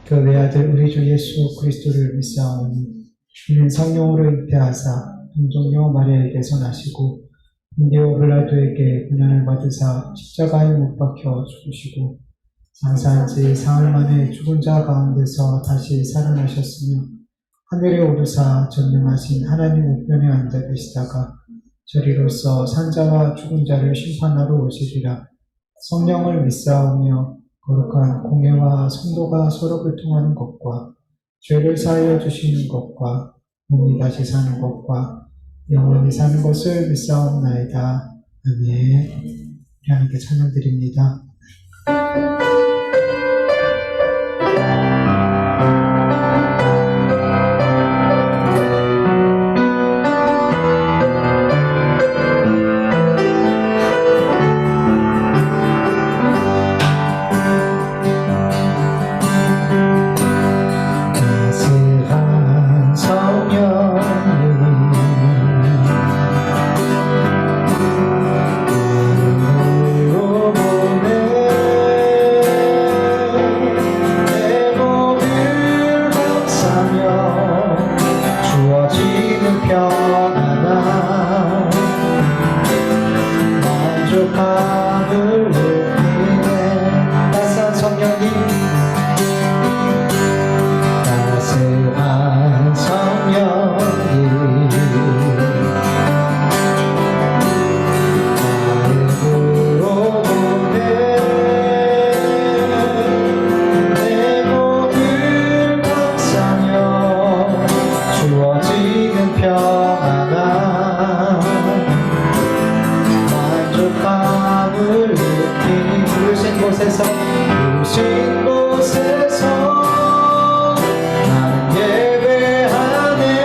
그 외아들 우리 주 예수 그리스도를 믿사오니 이는 성령으로 잉태하사 동정녀 마리아에게서 나시고 본디오 빌라도에게 고난을 받으사 십자가에 못 박혀 죽으시고 장사한 지 사흘 만에 죽은 자 가운데서 다시 살아나셨으며 하늘에 오르사 전능하신 하나님 우편에 앉아 계시다가 저리로서 산자와 죽은 자를 심판하러 오시리라. 성령을 믿사오며 거룩한 공예와 성도가 서로 교통하는 것과 죄를 사하여 주시는 것과 몸이 다시 사는 것과 영원히 사는 것을 믿사옵나이다. 아멘. 하나님께 찬양드립니다. 곳에서 예배하네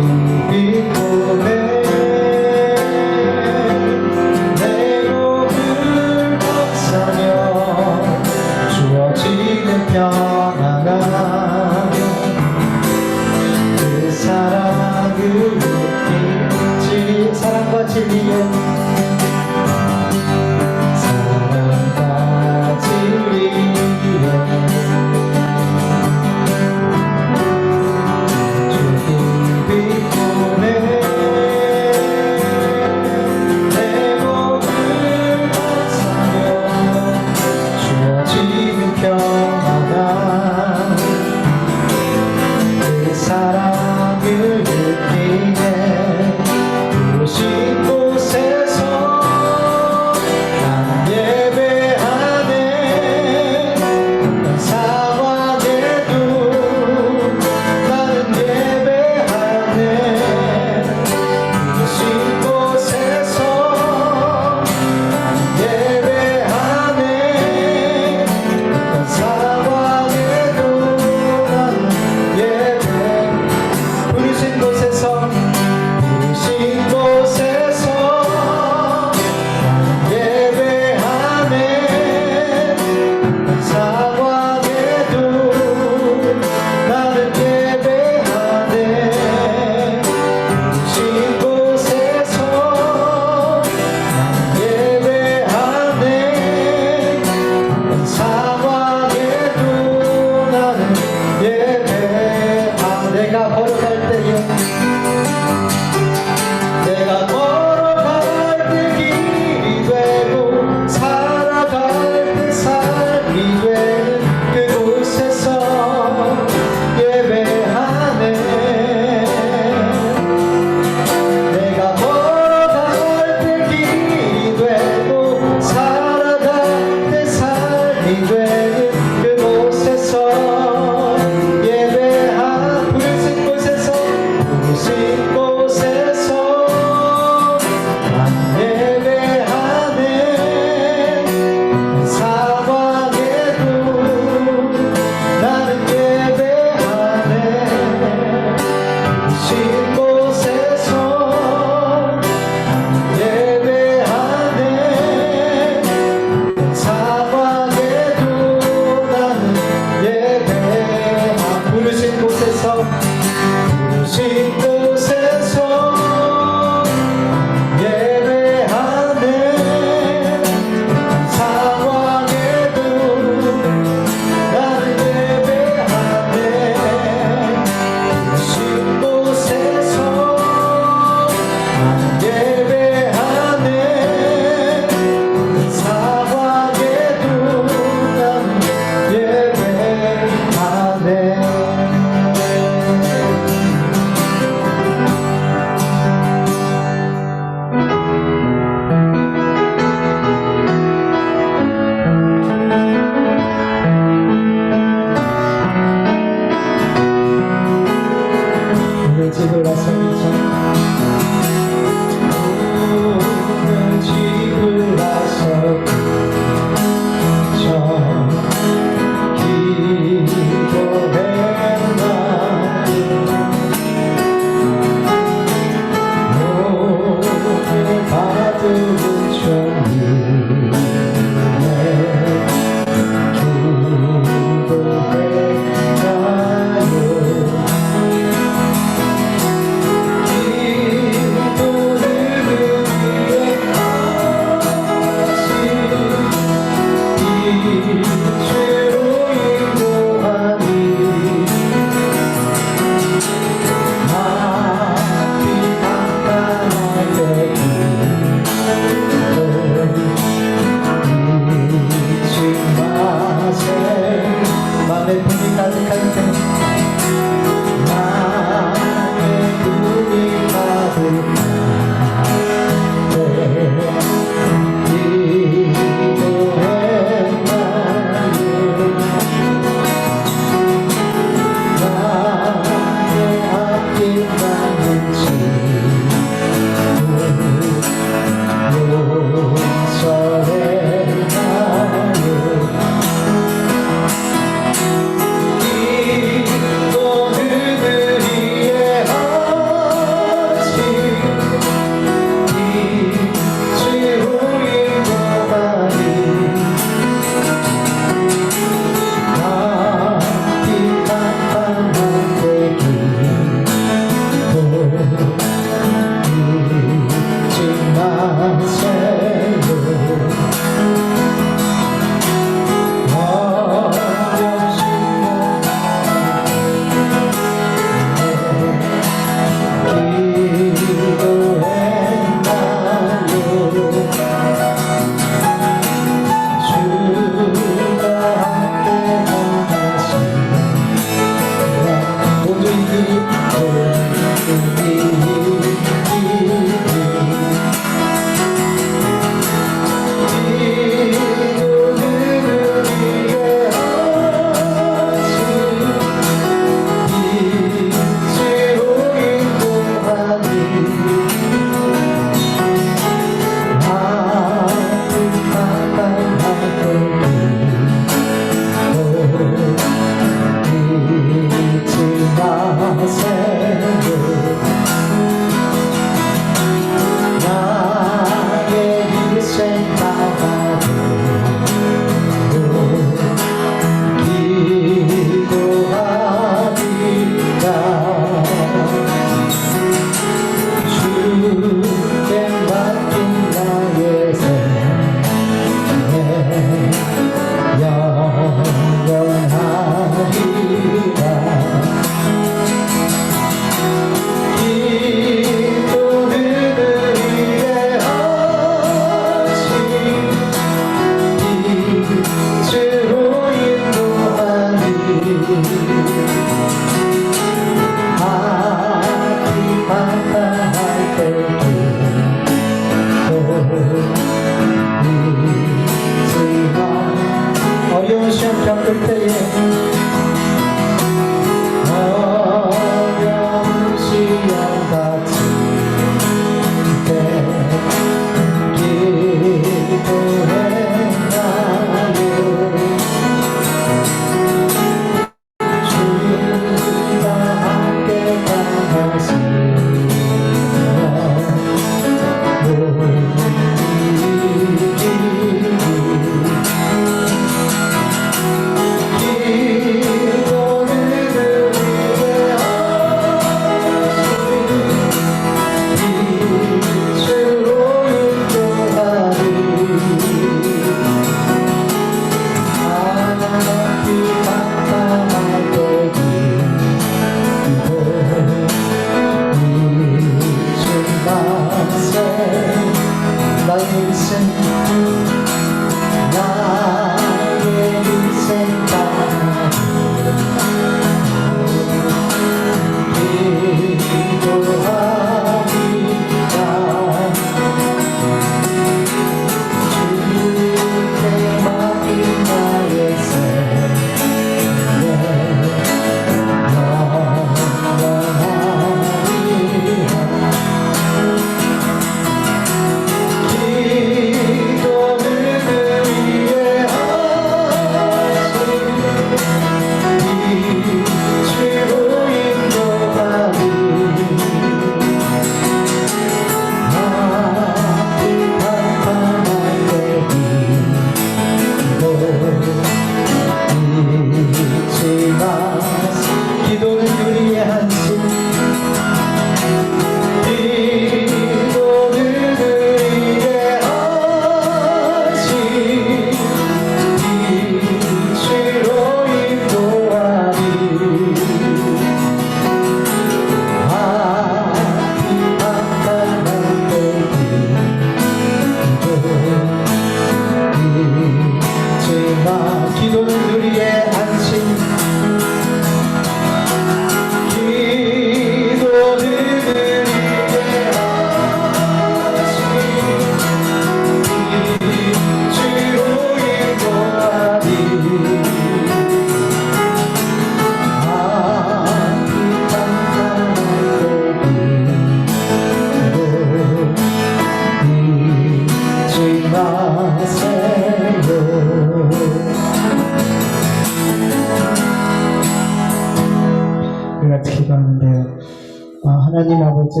하나님 아버지,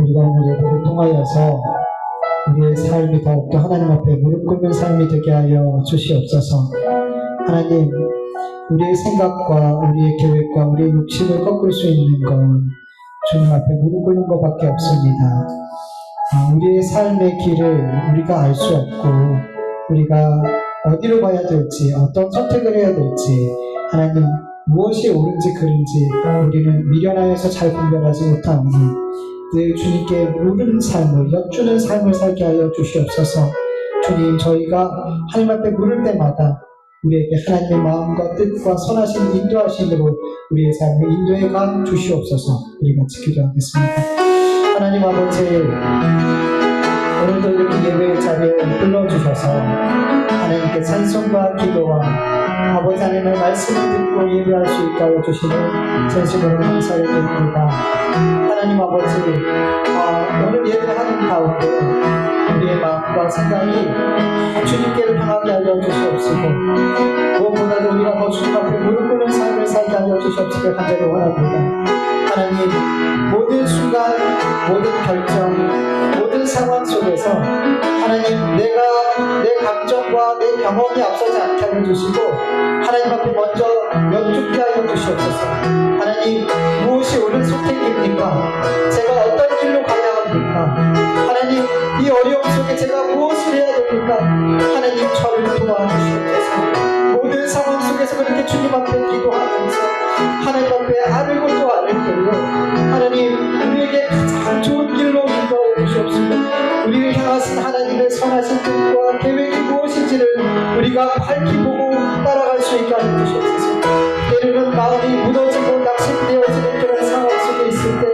우리가 오늘 예배를 통하여서 우리의 삶이 더욱더 하나님 앞에 무릎 꿇는 삶이 되게 하여 주시옵소서. 하나님, 우리의 생각과 우리의 계획과 우리의 욕심을 꺾을 수 있는 건 주님 앞에 무릎 꿇는 것밖에 없습니다. 우리의 삶의 길을 우리가 알 수 없고 우리가 어디로 가야 될지, 어떤 선택을 해야 될지, 하나님 무엇이 옳은지 그른지 우리는 미련하여서 잘 분별하지 못하오니 늘 주님께 물은 삶을, 엿주는 삶을 살게 하여 주시옵소서. 주님, 저희가 하나님 앞에 물을 때마다 우리에게 하나님의 마음과 뜻과 선하신 인도하심으로 우리의 삶을 인도해 가 주시옵소서. 우리 같이 기도하겠습니다. 하나님 아버지, 오늘도 이렇게 예배의 자리에 불러주셔서 하나님께 찬송과 기도와 아버지 하나님의 말씀을 듣고 예배할 수 있게 하여 주시는 진심으로 감사를 드립니다. 하나님 아버지, 오늘 예배하는 가운데 우리의 마음과 생각이 주님께를 향하게 하여 주시옵시고 무엇보다도 우리가 더 주님 앞에 무릎 꿇는 삶을 살게 하여 주시옵시길 간절히 원합니다. 하나님, 모든 순간, 모든 결정, 모든 상황 속에서 하나님, 내 감정과 내 경험이 앞서지 않게 하여 주시고 하나님 앞에 먼저 여쭙게 하여 주시옵소서. 하나님, 무엇이 옳은 선택입니까? 제가 어떤 길로 가야 합니까? 하나님, 이 어려움 속에 제가 무엇을 해야 됩니까? 하나님, 저를 도와주시옵소서. 모든 상황 속에서 그렇게 주님 앞에 기도하면서 하나님 앞에 알고 또 알을 때로 하나님, 우리에게 가장 좋은 길로 인도하여 주시옵소서. 우리를 향하신 하나님의 선하신 뜻과 계획이 무엇인지를 우리가 밝히 보고 따라갈 수 있게 하여 주시옵소서. 때로는 마음이 무너지고 낙심되어지는 그런 상황 속에 있을 때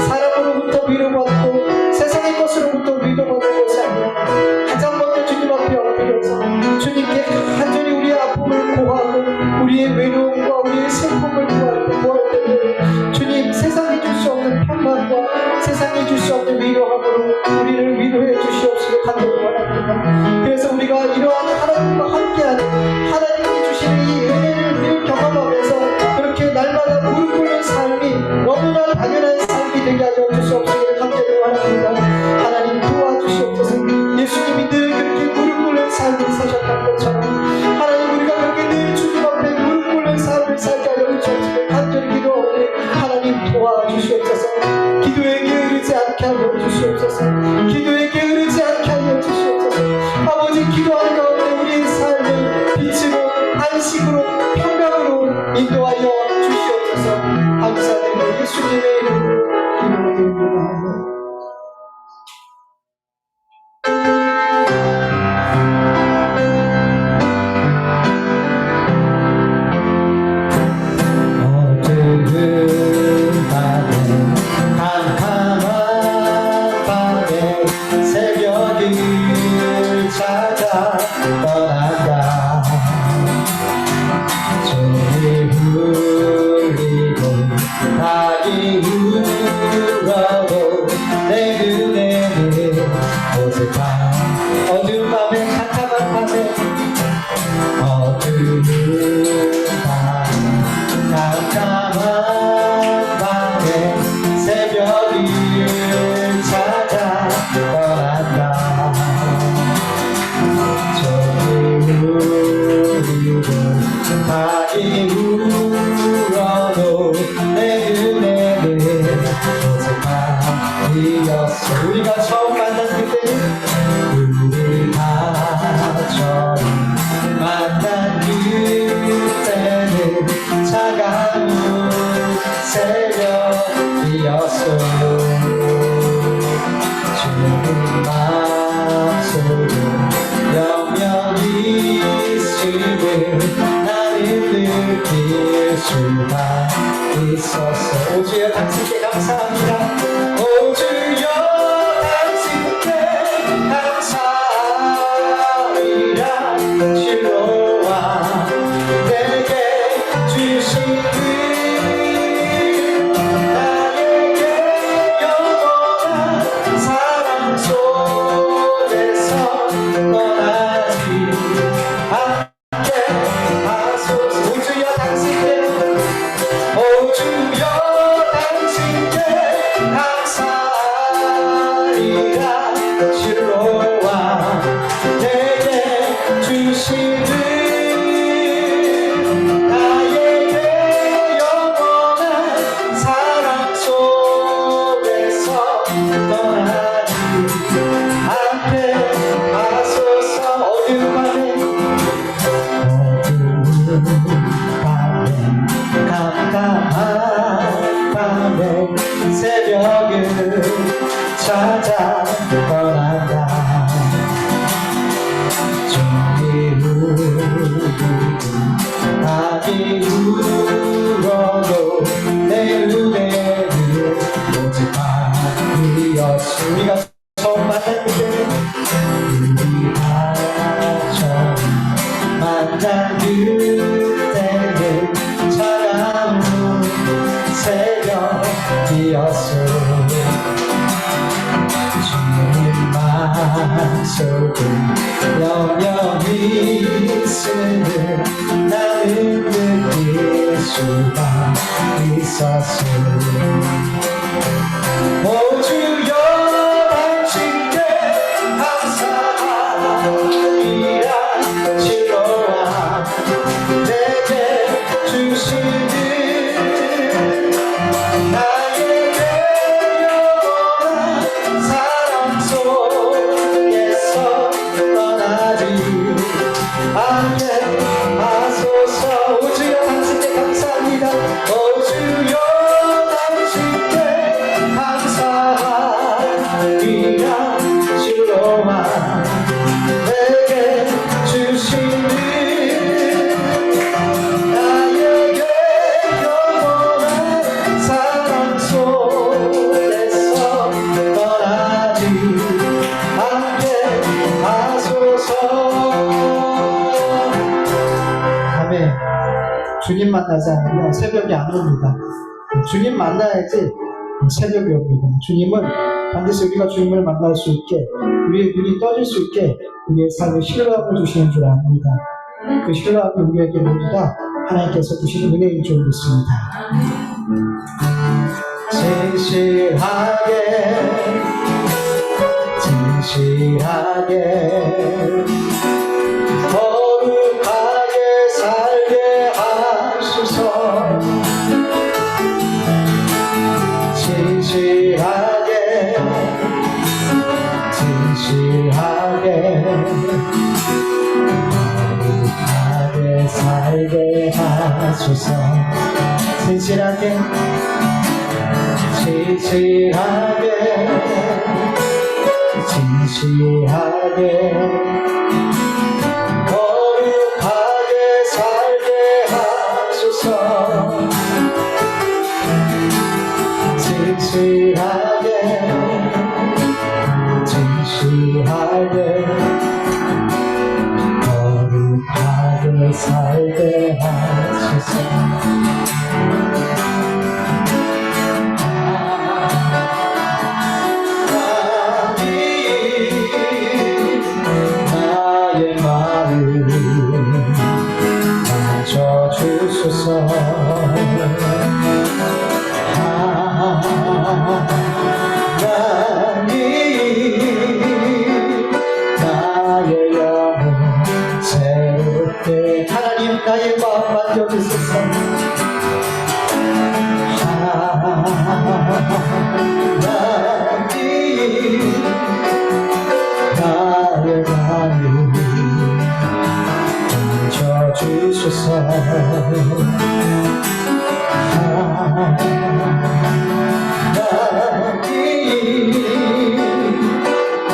사람으로부터 위로받고 세상의 것으로부터 위로받는 것이 아니라 가장 먼저 주님 앞에 엎드려서 주님께 간절히 우리의 아픔을 고하고 우리의 외로움과 우리의 슬픔을 구할 때 주님, 세상이 줄 수 없는 평강과 세상이 줄 수 없는 위로함으로 우리를 위로해 주시옵시길 간절히 원합니다. 그래서 우리가 이러한 하나님과 함께하는 하나님이 주시는 이 은혜를 늘 경험하면서 그렇게 날마다 무릎 꿇는 삶이 너무나 당연한 삶이 되게 하여 주시옵시길 간절히 원합니다. 하나님, 도와주시옵소서. 예수님이 늘 그렇게 무릎 꿇는 삶을 사셨던 것처럼 하나님, 우리가 그렇게 늘 주님 앞에 무릎 꿇는 삶을 살게 하여 주시옵시길 간절히 기도하오니 하나님, 도와주시옵소서. 기도에 게으르지 않게 하여 주시옵소서. 기도에 게으르지 않게 하여 주시옵소서. 아버지, 기도하는 가운데 우리의 삶을 빛으로, 안식으로, 평강으로 인도하여 주시옵소서. 감사드리고 예수님의 이름으로 기도드립니다. 어두운 밤에 캄캄한 밤에 새벽을 찾아 떠난다. 저기 울리고 닭이 울어도 내 눈에는 오색밤이었어. 우리가 처음 만난 그때 우리가 영영이 있음을 나는 느낄 수가 있었소. 오 주여 당신께 감사합니다. 주로와 내게 주신 듯 나에게 영원한 사랑 속에서 떠나지 않게 하소서. 오 주여 당신께 감사합니다. 오 주여 당신께 감사합니다. 주로만 내게 주신 듯 나에게 영원한 사랑 속에서 떠나지 않게 하소서. 아멘. 주님 만나지 않으면 새벽이 안 옵니다. 주님 만나야지 새벽이 옵니다. 주님은 반드시 우리가 주님을 만날 수 있게, 우리의 눈이 떠질 수 있게 우리의 삶에 신뢰함을 주시는 줄 압니다. 그 신뢰함이 우리에게 모두 다 하나님께서 주시는 은혜인 줄 믿습니다. 진실하게 거룩하게 살게 하소서. 진실하게 거룩하게 살게 하소서. 진실하게 거룩하게 살게 하소서. 진실하게 거룩하게 살게 하소서. 나의 마음 만져주소서. 나의 영혼 새롭게 하나님 나의 마음 만져주소서. 나의 마음 만져주소서.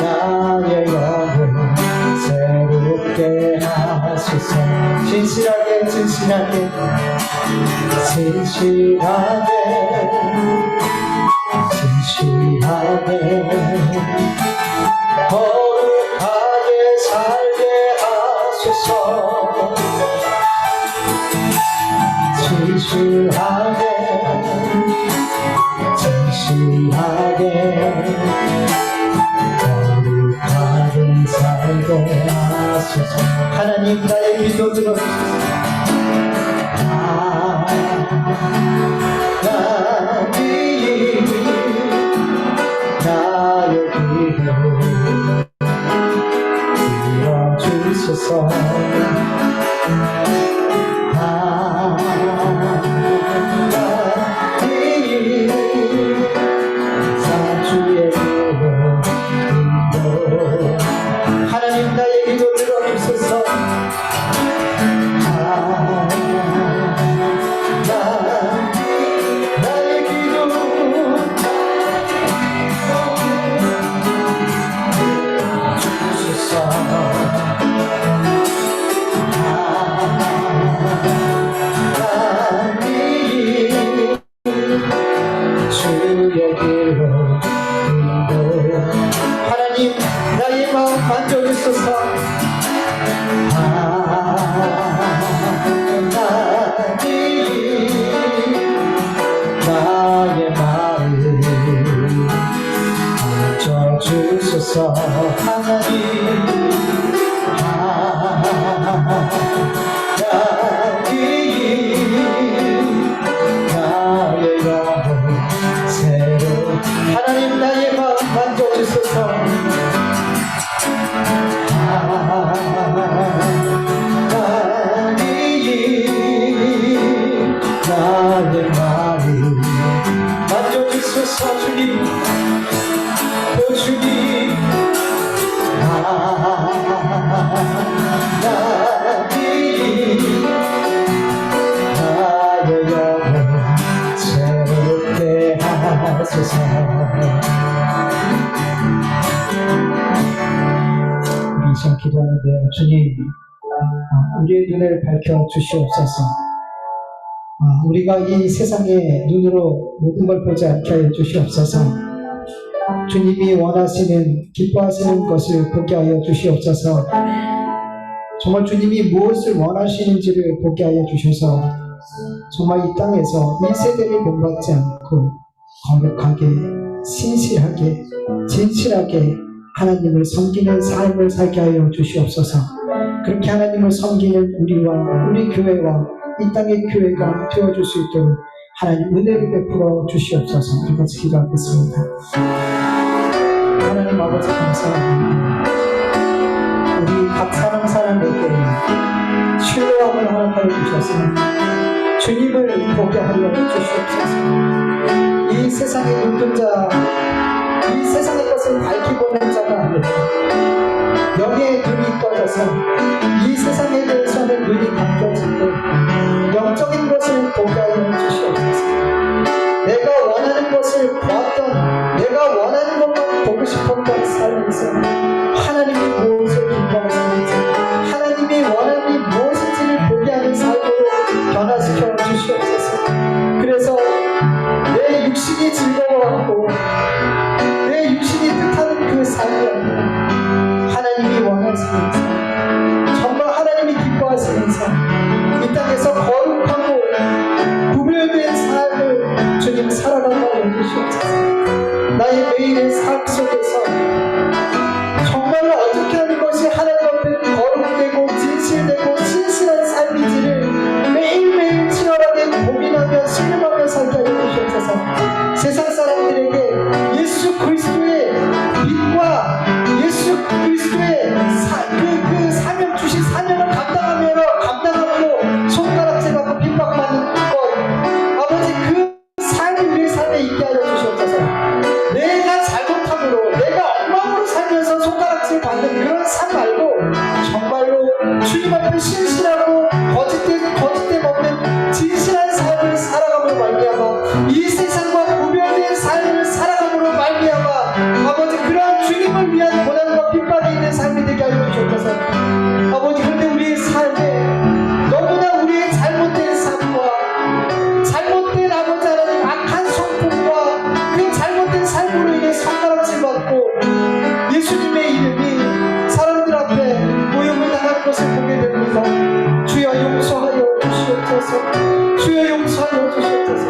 나의 영혼 새롭게 하소서. 진실하게 거룩하게 살게 하소서. 진실하게 거룩하게 살게 하소서. 하나님 나의 기도 들어주소서. 나의 기도 들어주소서. 주의 하나님 나의 기도 들어주소서. 나의 기도 주소서. 주의 길로 하나님 나의 마음 만져주소서. 나의 마음 만져주소서. 하나님 나의 영혼 새롭게 하소서. 우리 이 시간 기도하는데요. 주님, 우리의 눈을 밝혀 주시옵소서. 우리가 이 세상의 눈으로 모든 걸 보지 않게 하여 주시옵소서. 주님이 원하시는, 기뻐하시는 것을 보게 하여 주시옵소서. 정말 주님이 무엇을 원하시는지를 보게 하여 주셔서 정말 이 땅에서 이 세대를 본받지 않고 거룩하게, 신실하게, 진실하게 하나님을 섬기는 삶을 살게 하여 주시옵소서. 그렇게 하나님을 섬기는 우리와 우리 교회와 이 땅의 교회가 되어줄 수 있도록 하나님 은혜를 베풀어 주시옵소서. 우리 같이 기도하겠습니다. 하나님 아버지 감사합니다. 우리 각 사람에게 신뢰함을 허락하여 주셔서 주님을 보게 하여 주시옵소서. 이 세상의 눈뜬자, 이 세상의 것을 밝히고는 자가 아니라 영의 눈이 떠져서 이 세상에 대해서는 눈이 감겨지고 영적인 것을 보게 하여 주시옵소서. 내가 원하는 것을 보았던, 내가 원하는 것만 보고 싶었던 삶에서 하나님이 무엇을 기뻐하시는지, 하나님이 원하는 무엇인지를 보게 하는 삶으로 변화시켜 주시옵소서. 그래서 내 육신이 즐거워하고 내 육신이 뜻하는 그 삶이 아니라 하나님이 원하시는 삶, 정말 하나님이 기뻐하시는 삶, 이 땅에서 거룩하고 구별된 삶을 주님 살아가게 하여 주시옵소서. 나의 매일의 삶 속에서 정말로 어떻게 하는 것이 하나님 앞에 거룩되고 진실되고 신실한 삶인지를 매일매일 치열하게 고민하며 신뢰하며 살게 하여 주시옵소서. 세상 사람들에게 예수 그리스도의 빛과 예수 그리스도의 그 사명, 주신 사명을 감당함으로 손가락질 받고 핍박받는 것, 아버지 그 삶이 우리의 삶에 있게 하여 주시옵소서. 내가 잘못함으로, 내가 엉망으로 살면서 손가락질 받는 그런 삶 말고 정말로 주님 앞에 신실하고 거짓됨 없는 진실한 삶을 살아감으로 말미암아 이 세상과 구별된 삶을 살아감으로 말미암아 아버지 그러한 주님을 위한 고난과 핍박이 있는 삶이 되게 하여 주옵소서. 아버지 그런데 우리의 삶에 너무나 우리의 잘못된 삶과 잘못된 아버지 하나님 악한 성품과 그 잘못된 삶으로 인해 손가락질 받고 예수님의 이름이 사람들 앞에 모욕을 당하는 것을 보게 됩니다. 주여 용서하여 주시옵소서. 주여 용서하여 주시옵소서.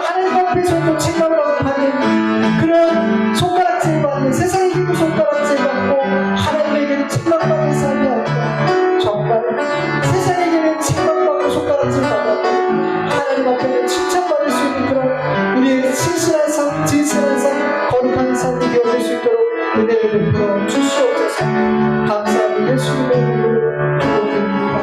하나님 앞에서도 책망을 받는 그런 손가락질 받는, 세상에게도 손가락질 받고 하나님에게는 책망받는 삶이 아니라 정말 세상에게는 책망받고 손가락질 받고 하나님 앞에는 칭찬받을 수 있는 그런 우리의 신실한 삶, 진실한 삶, 거룩한 삶이 되어질 수 있도록 은혜를 베풀어 주시옵소서. 감사합니다. 예수님의 이름으로 기도드립니다.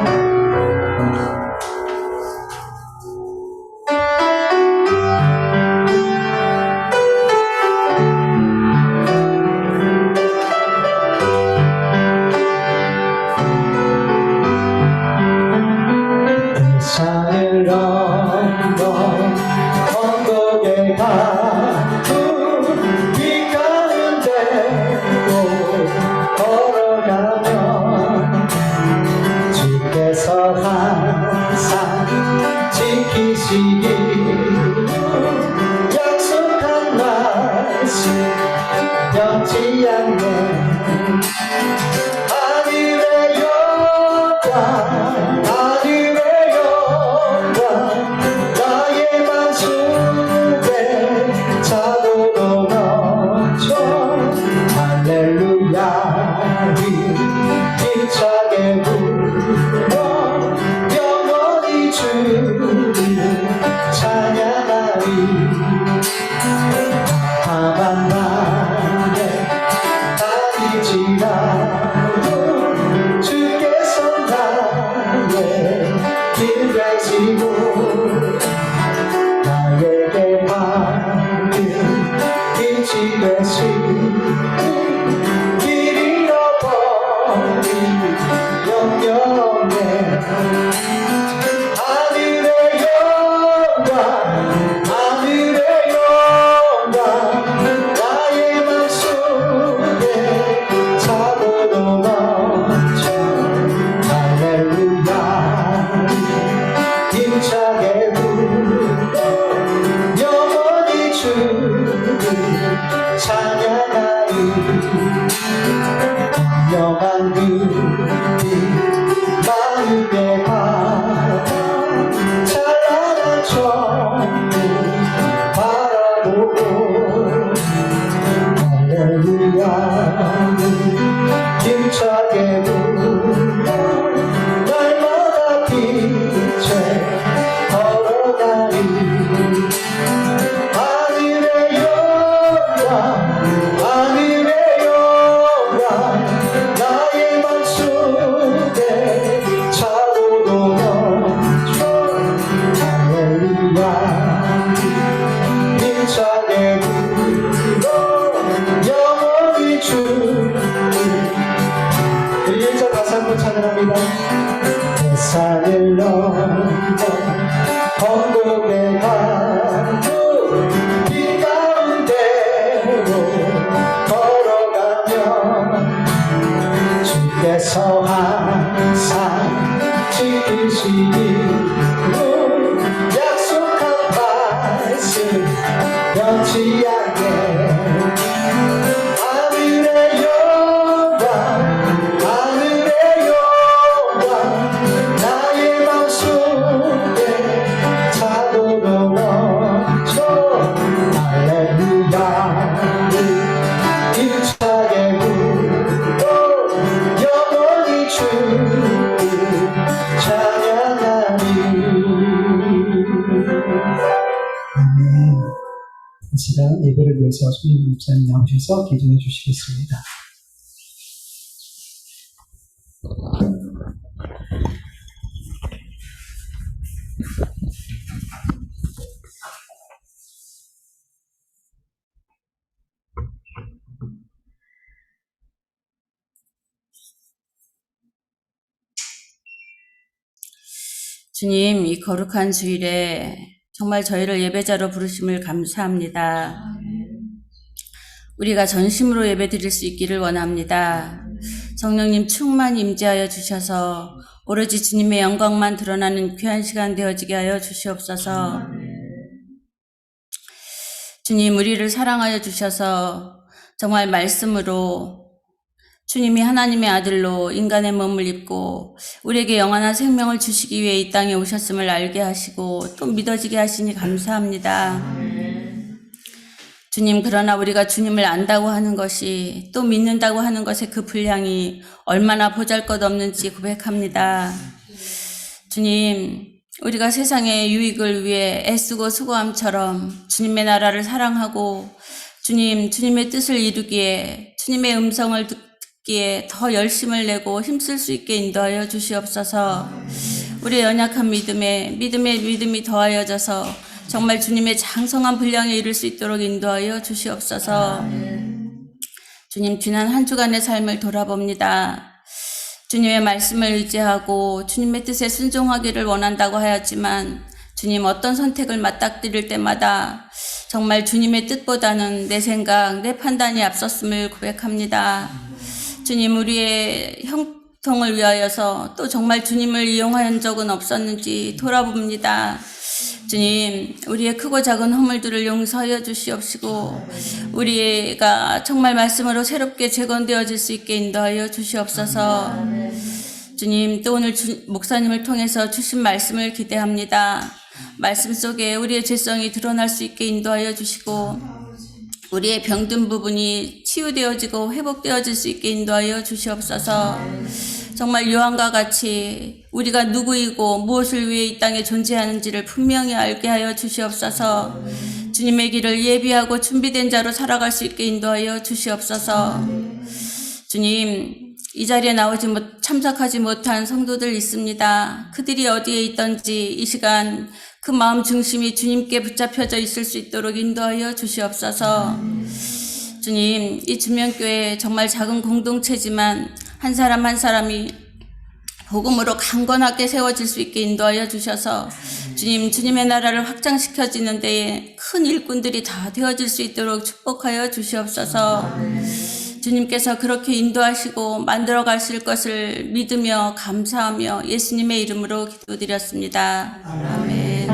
영영의 하늘의 영광 하늘의 영광 나의 맘속에 차고도 넘쳐 할렐루야 힘차게 불러 영원히 주를 찬양하리 분명한 그빛 마음에 받아 찬란한 천국 바라보고 할렐루야 힘차게 불러 날마다 빛에 걸어가리 하늘의 영광 하늘의 영광 나의 맘속에 차고도 넘쳐 할렐루야 힘차게 불러 영원히 주를 우리 1절 다시 한번 찬양합니다. 세상을 넘어 천국에 가도 이 가운데로 걸어가면 주께서 항상 지키시기로 약속한 말씀 변치 않게 하늘의 영광 하늘의 영광 나의 맘속에 차고도 넘쳐 할렐루야 힘차게 불러 영원히 주를 찬양하리. 이 시간 예배를 위해서 손님 목사님 나오셔서 기도해 주시겠습니다. 주님, 이 거룩한 주일에 정말 저희를 예배자로 부르심을 감사합니다. 우리가 전심으로 예배드릴 수 있기를 원합니다. 성령님 충만히 임재하여 주셔서 오로지 주님의 영광만 드러나는 귀한 시간 되어지게 하여 주시옵소서. 주님, 우리를 사랑하여 주셔서 정말 말씀으로 주님이 하나님의 아들로 인간의 몸을 입고 우리에게 영원한 생명을 주시기 위해 이 땅에 오셨음을 알게 하시고 또 믿어지게 하시니 감사합니다. 주님, 그러나 우리가 주님을 안다고 하는 것이 또 믿는다고 하는 것의 그 분량이 얼마나 보잘것없는지 고백합니다. 주님, 우리가 세상의 유익을 위해 애쓰고 수고함처럼 주님의 나라를 사랑하고 주님의 뜻을 이루기에 주님의 음성을 듣기에 더 열심을 내고 힘쓸 수 있게 인도하여 주시옵소서. 우리의 연약한 믿음이 더하여져서 정말 주님의 장성한 분량에 이를 수 있도록 인도하여 주시옵소서. 주님, 지난 한 주간의 삶을 돌아봅니다. 주님의 말씀을 의지하고 주님의 뜻에 순종하기를 원한다고 하였지만 주님, 어떤 선택을 맞닥뜨릴 때마다 정말 주님의 뜻보다는 내 생각, 내 판단이 앞섰음을 고백합니다. 주님, 우리의 형통을 위하여서 또 정말 주님을 이용한 적은 없었는지 돌아봅니다. 주님, 우리의 크고 작은 허물들을 용서하여 주시옵시고 우리가 정말 말씀으로 새롭게 재건되어질 수 있게 인도하여 주시옵소서. 주님, 또 오늘 목사님을 통해서 주신 말씀을 기대합니다. 말씀 속에 우리의 죄성이 드러날 수 있게 인도하여 주시고 우리의 병든 부분이 치유되어지고 회복되어질 수 있게 인도하여 주시옵소서. 정말 요한과 같이 우리가 누구이고 무엇을 위해 이 땅에 존재하는지를 분명히 알게 하여 주시옵소서. 주님의 길을 예비하고 준비된 자로 살아갈 수 있게 인도하여 주시옵소서. 주님, 이 자리에 참석하지 못한 성도들 있습니다. 그들이 어디에 있던지 이 시간 그 마음 중심이 주님께 붙잡혀져 있을 수 있도록 인도하여 주시옵소서. 주님, 이 주명교회 정말 작은 공동체지만 한 사람 한 사람이 복음으로 강건하게 세워질 수 있게 인도하여 주셔서 주님, 주님의 나라를 확장시켜지는 데에 큰 일꾼들이 다 되어질 수 있도록 축복하여 주시옵소서. 주님께서 그렇게 인도하시고 만들어 가실 것을 믿으며 감사하며 예수님의 이름으로 기도드렸습니다. 아멘.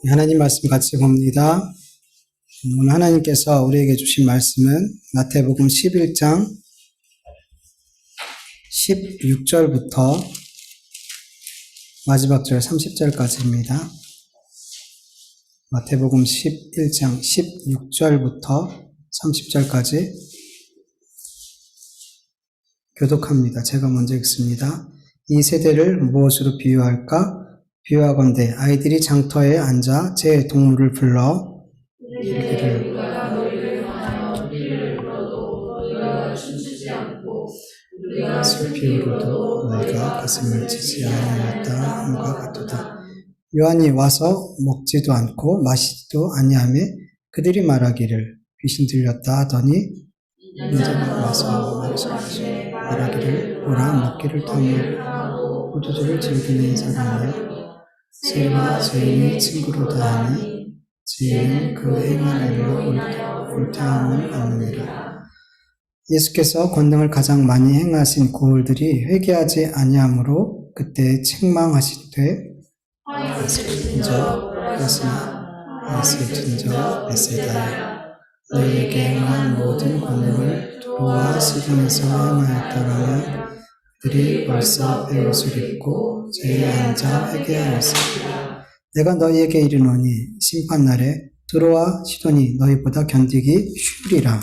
하나님 말씀 같이 봅니다. 오늘 하나님께서 우리에게 주신 말씀은 마태복음 11장 16절부터 마지막 절 30절까지입니다. 마태복음 11장 16절부터 30절까지 교독합니다. 제가 먼저 읽습니다. 이 세대를 무엇으로 비유할까? 비유하건대 아이들이 장터에 앉아 제 동물을 불러 이르기를 슬피우로도 너희가 가슴을 치지 아니하였다 함과 같도다. 요한이 와서 먹지도 않고 마시지도 아니하며 그들이 말하기를 귀신 들렸다 하더니 인자가 와서 말하기를 보라 먹기를 탐하고 포도주를 즐기는 사람이여 죄와 죄인의 친구로다 하니 죄인은 그 행한 일로 옳다함은 없느니라. 예수께서 권능을 가장 많이 행하신 고을들이 회개하지 아니하므로 그때 책망하시되 진저 베세다야 너희에게 행한 모든 권능을 두로와 시돈에서 행하였다라면 그들이 벌써 베옷을 입고 죄에 앉아 회개하였으리라. 내가 너희에게 이르노니 심판날에 두로와 시돈이 너희보다 견디기 쉬우리라.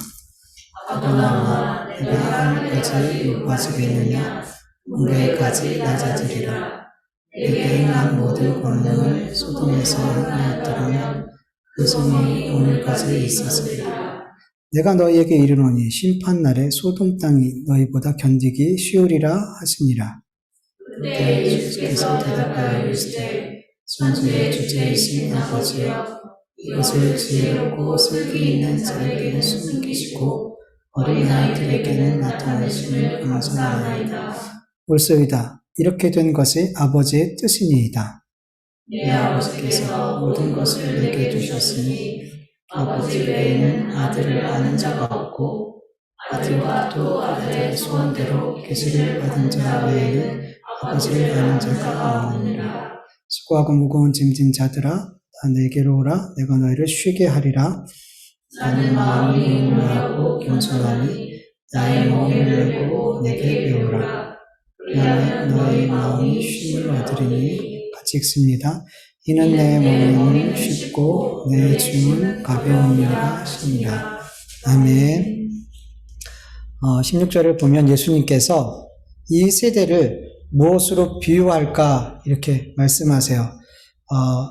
그러나 내가 하늘까지 높아지겠느냐 웅배까지 낮아지리라. 내게 행한 모든 권능을 소돔에서 행하였다면 그 성이 오늘까지 있었으리라. 내가 너희에게 이르노니 심판날에 소돔 땅이 너희보다 견디기 쉬우리라 하시니라. 그때 예수께서 대답하여 이르시되 천지의 주제이신 아버지여 이것을 지혜롭고 슬기 있는 자에게는 숨기시고 어린아이들에게는 나타내심을 감사하나이다. 옳소이다. 이렇게 된 것이 아버지의 뜻이니이다. 내 아버지께서 모든 것을 내게 주셨으니 아버지 외에는 아들을 아는 자가 없고 아들도 아들의 소원대로 계시를 받은 자 외에는 아버지를 아는 자가 없느니라. 수고하고 무거운 짐진 자들아 다 내게로 오라. 내가 너희를 쉬게 하리라. 나는 마음이 온유하고 겸손하니 나의 멍에를 메고 내게 배우라. 그러면 너희 마음이 쉼을 얻으리니. 같이 읽습니다. 이는 내 멍에는 쉽고 내 짐은 가벼우니라 하시니라. 아멘. 16절을 보면 예수님께서 이 세대를 무엇으로 비유할까 이렇게 말씀하세요.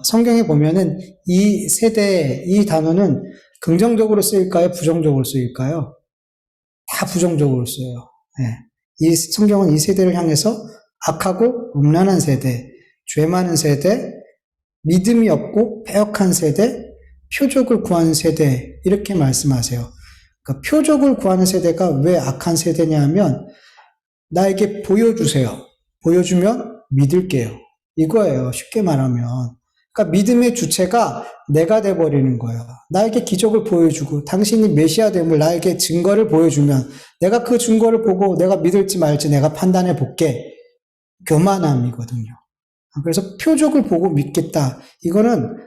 성경에 보면은 이 세대, 이 단어는 긍정적으로 쓰일까요? 부정적으로 쓰일까요? 다 부정적으로 써요. 이 성경은 이 세대를 향해서 악하고 음란한 세대, 죄 많은 세대, 믿음이 없고 패역한 세대, 표적을 구하는 세대 이렇게 말씀하세요. 그러니까 표적을 구하는 세대가 왜 악한 세대냐 하면 나에게 보여주세요. 보여주면 믿을게요. 이거예요. 쉽게 말하면. 그러니까 믿음의 주체가 내가 돼버리는 거예요. 나에게 기적을 보여주고 당신이 메시아 됨을 나에게 증거를 보여주면 내가 그 증거를 보고 내가 믿을지 말지 내가 판단해 볼게. 교만함이거든요. 그래서 표적을 보고 믿겠다. 이거는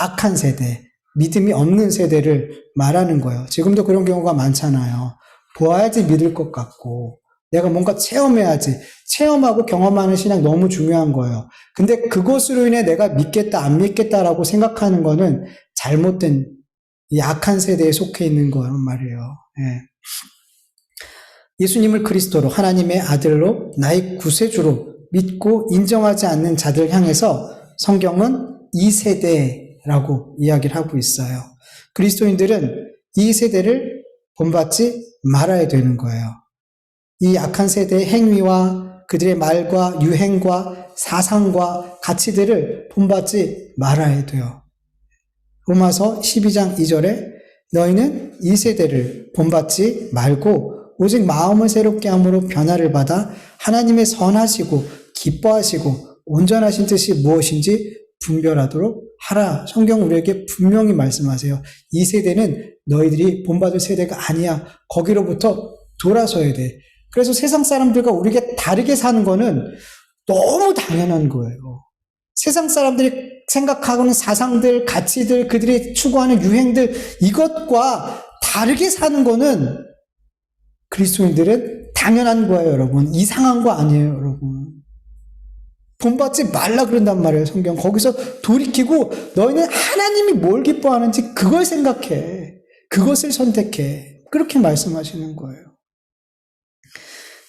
악한 세대, 믿음이 없는 세대를 말하는 거예요. 지금도 그런 경우가 많잖아요. 보아야지 믿을 것 같고, 내가 뭔가 체험해야지. 체험하고 경험하는 신앙 너무 중요한 거예요. 근데 그것으로 인해 내가 믿겠다, 안 믿겠다라고 생각하는 거는 잘못된 약한 세대에 속해 있는 거란 말이에요. 예. 예수님을 그리스도로, 하나님의 아들로, 나의 구세주로 믿고 인정하지 않는 자들 향해서 성경은 이 세대라고 이야기를 하고 있어요. 그리스도인들은 이 세대를 본받지 말아야 되는 거예요. 이 약한 세대의 행위와 그들의 말과 유행과 사상과 가치들을 본받지 말아야 돼요. 로마서 12장 2절에 너희는 이 세대를 본받지 말고 오직 마음을 새롭게 함으로 변화를 받아 하나님의 선하시고 기뻐하시고 온전하신 뜻이 무엇인지 분별하도록 하라. 성경 우리에게 분명히 말씀하세요. 이 세대는 너희들이 본받을 세대가 아니야. 거기로부터 돌아서야 돼. 그래서 세상 사람들과 우리가 다르게 사는 거는 너무 당연한 거예요. 세상 사람들이 생각하고는 사상들, 가치들, 그들이 추구하는 유행들, 이것과 다르게 사는 거는 그리스도인들은 당연한 거예요, 여러분. 이상한 거 아니에요, 여러분. 본받지 말라 그런단 말이에요, 성경. 거기서 돌이키고 너희는 하나님이 뭘 기뻐하는지 그걸 생각해. 그것을 선택해. 그렇게 말씀하시는 거예요.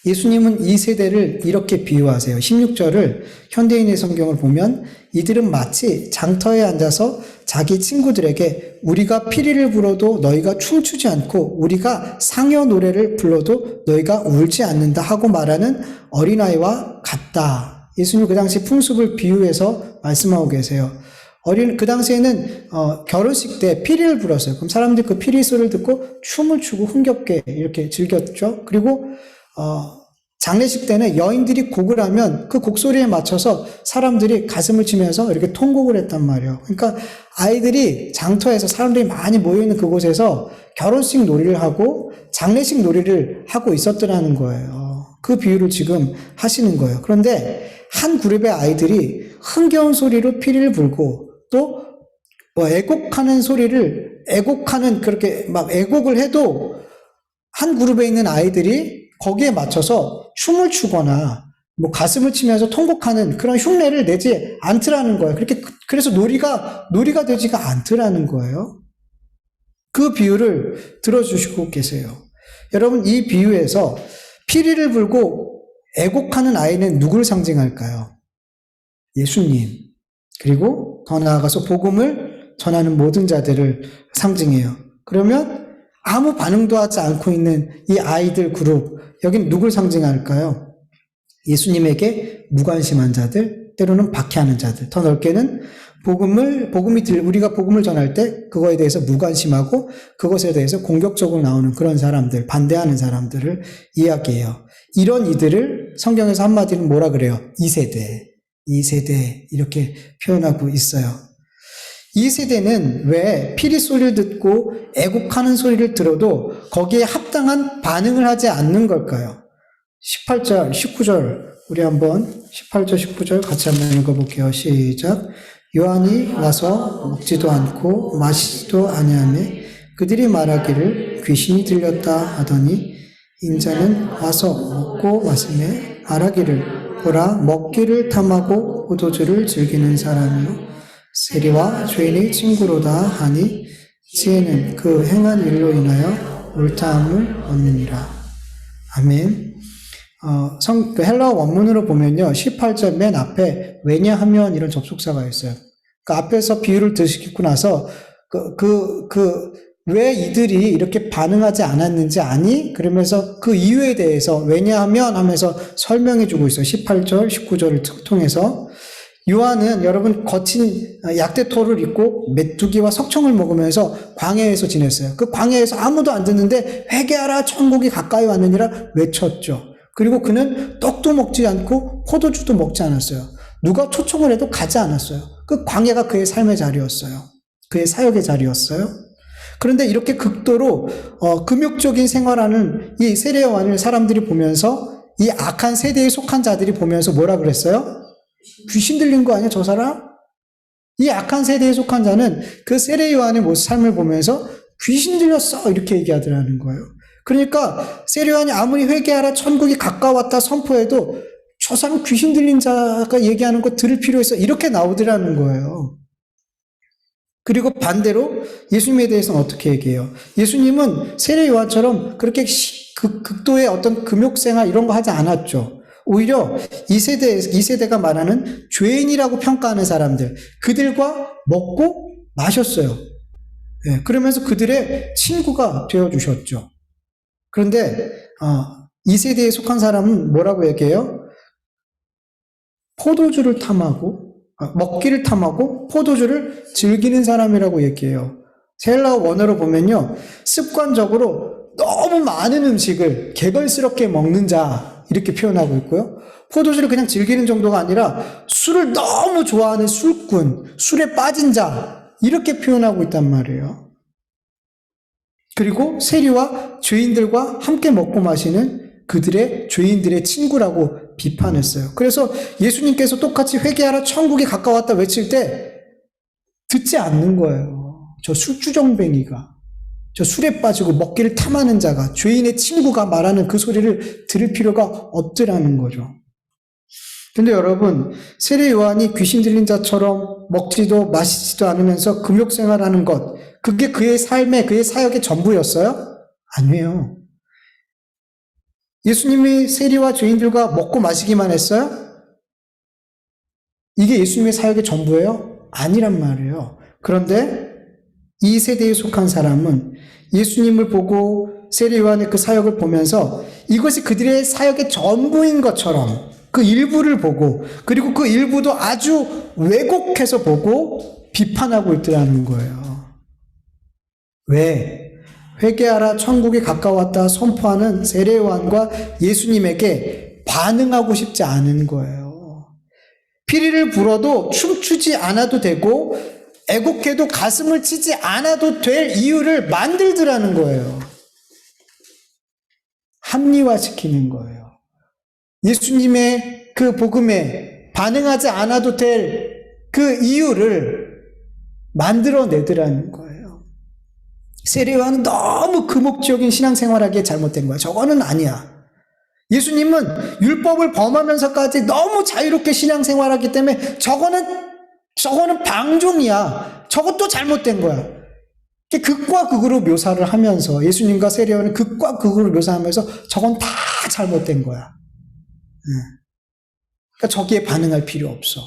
예수님은 이 세대를 이렇게 비유하세요. 16절을 현대인의 성경을 보면 이들은 마치 장터에 앉아서 자기 친구들에게 우리가 피리를 불어도 너희가 춤추지 않고 우리가 상여 노래를 불러도 너희가 울지 않는다 하고 말하는 어린아이와 같다. 예수님 그 당시 풍습을 비유해서 말씀하고 계세요. 그 당시에는 결혼식 때 피리를 불었어요. 그럼 사람들이 그 피리 소리를 듣고 춤을 추고 흥겹게 이렇게 즐겼죠. 그리고 장례식 때는 여인들이 곡을 하면 그 곡소리에 맞춰서 사람들이 가슴을 치면서 이렇게 통곡을 했단 말이에요. 그러니까 아이들이 장터에서 사람들이 많이 모여있는 그곳에서 결혼식 놀이를 하고 장례식 놀이를 하고 있었더라는 거예요. 그 비유를 지금 하시는 거예요. 그런데 한 그룹의 아이들이 흥겨운 소리로 피리를 불고 또 애곡하는 소리를 애곡하는 그렇게 막 애곡을 해도 한 그룹에 있는 아이들이 거기에 맞춰서 춤을 추거나 뭐 가슴을 치면서 통곡하는 그런 흉내를 내지 않더라는 거예요. 그래서 놀이가 되지가 않더라는 거예요. 그 비유를 들어주시고 계세요. 여러분, 이 비유에서 피리를 불고 애곡하는 아이는 누구를 상징할까요? 예수님. 그리고 더 나아가서 복음을 전하는 모든 자들을 상징해요. 그러면 아무 반응도 하지 않고 있는 이 아이들 그룹, 여긴 누굴 상징할까요? 예수님에게 무관심한 자들, 때로는 박해하는 자들, 더 넓게는 우리가 복음을 전할 때 그거에 대해서 무관심하고 그것에 대해서 공격적으로 나오는 그런 사람들, 반대하는 사람들을 이야기해요. 이런 이들을 성경에서 한마디로 뭐라 그래요? 이 세대 이렇게 표현하고 있어요. 이 세대는 왜 피리 소리를 듣고 애곡하는 소리를 들어도 거기에 합당한 반응을 하지 않는 걸까요? 18절, 19절 우리 한번 18절, 19절 같이 한번 읽어볼게요. 시작. 요한이 와서 먹지도 않고 마시지도 아니하며 그들이 말하기를 귀신이 들렸다 하더니 인자는 와서 먹고 마시며 말하기를 보라 먹기를 탐하고 포도주를 즐기는 사람이요 세리와 죄인의 친구로다 하니 지혜는 그 행한 일로 인하여 옳다함을 얻느니라. 아멘. 그 헬라어 원문으로 보면요, 18절 맨 앞에 왜냐하면 이런 접속사가 있어요. 그 앞에서 비유를 듣고 나서 왜 이들이 이렇게 반응하지 않았는지 아니? 그러면서 그 이유에 대해서 왜냐하면 하면서 설명해 주고 있어요. 18절, 19절을 통해서. 요한은 여러분 거친 약대토를 입고 메뚜기와 석청을 먹으면서 광야에서 지냈어요. 그 광야에서 아무도 안 듣는데 회개하라 천국이 가까이 왔느니라 외쳤죠. 그리고 그는 떡도 먹지 않고 포도주도 먹지 않았어요. 누가 초청을 해도 가지 않았어요. 그 광야가 그의 삶의 자리였어요. 그의 사역의 자리였어요. 그런데 이렇게 극도로 금욕적인 생활하는 이 세례요한을 사람들이 보면서 이 악한 세대에 속한 자들이 보면서 뭐라 그랬어요? 귀신 들린 거 아니야, 저 사람? 이 악한 세대에 속한 자는 그 세례 요한의 모습 삶을 보면서 귀신 들렸어 이렇게 얘기하더라는 거예요. 그러니까 세례 요한이 아무리 회개하라 천국이 가까웠다 선포해도 저 사람 귀신 들린 자가 얘기하는 거 들을 필요 있어 이렇게 나오더라는 거예요. 그리고 반대로 예수님에 대해서는 어떻게 얘기해요? 예수님은 세례 요한처럼 그렇게 극도의 어떤 금욕생활 이런 거 하지 않았죠. 오히려 이 세대가 말하는 죄인이라고 평가하는 사람들, 그들과 먹고 마셨어요. 네, 그러면서 그들의 친구가 되어주셨죠. 그런데 이 세대에 속한 사람은 뭐라고 얘기해요? 포도주를 탐하고 먹기를 탐하고 포도주를 즐기는 사람이라고 얘기해요. 헬라어 원어로 보면요, 습관적으로 너무 많은 음식을 개걸스럽게 먹는 자 이렇게 표현하고 있고요. 포도주를 그냥 즐기는 정도가 아니라 술을 너무 좋아하는 술꾼, 술에 빠진 자 이렇게 표현하고 있단 말이에요. 그리고 세리와 죄인들과 함께 먹고 마시는 그들의 죄인들의 친구라고 비판했어요. 그래서 예수님께서 똑같이 회개하라 천국이 가까웠다 외칠 때 듣지 않는 거예요. 저 술주정뱅이가, 저 술에 빠지고 먹기를 탐하는 자가, 죄인의 친구가 말하는 그 소리를 들을 필요가 없더라는 거죠. 근데 여러분, 세례 요한이 귀신 들린 자처럼 먹지도 마시지도 않으면서 금욕생활하는 것, 그게 그의 삶의, 그의 사역의 전부였어요? 아니에요. 예수님이 세리와 죄인들과 먹고 마시기만 했어요? 이게 예수님의 사역의 전부예요? 아니란 말이에요. 그런데 이 세대에 속한 사람은 예수님을 보고 세례 요한의 그 사역을 보면서 이것이 그들의 사역의 전부인 것처럼 그 일부를 보고, 그리고 그 일부도 아주 왜곡해서 보고 비판하고 있더라는 거예요. 왜? 회개하라 천국이 가까웠다 선포하는 세례 요한과 예수님에게 반응하고 싶지 않은 거예요. 피리를 불어도 춤추지 않아도 되고 애곡해도 가슴을 치지 않아도 될 이유를 만들더라는 거예요. 합리화시키는 거예요. 예수님의 그 복음에 반응하지 않아도 될 그 이유를 만들어내더라는 거예요. 세례 요한은 너무 금욕적인 신앙생활하기에 잘못된 거야. 저거는 아니야. 예수님은 율법을 범하면서까지 너무 자유롭게 신앙생활하기 때문에 저거는 방종이야. 저것도 잘못된 거야. 극과 극으로 묘사를 하면서, 예수님과 세례 요한은 극과 극으로 묘사하면서 저건 다 잘못된 거야. 그러니까 저기에 반응할 필요 없어.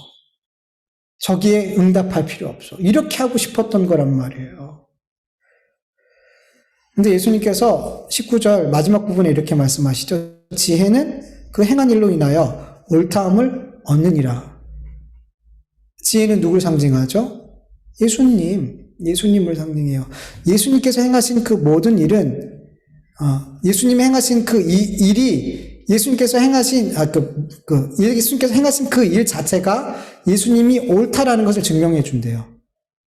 저기에 응답할 필요 없어. 이렇게 하고 싶었던 거란 말이에요. 근데 예수님께서 19절 마지막 부분에 이렇게 말씀하시죠. 지혜는 그 행한 일로 인하여 옳다함을 얻느니라. 지혜는 누굴 상징하죠? 예수님을 상징해요. 예수님께서 행하신 그 모든 일은, 예수님이 행하신 그 일이 예수님께서 행하신 그 일 자체가 예수님이 옳다라는 것을 증명해 준대요.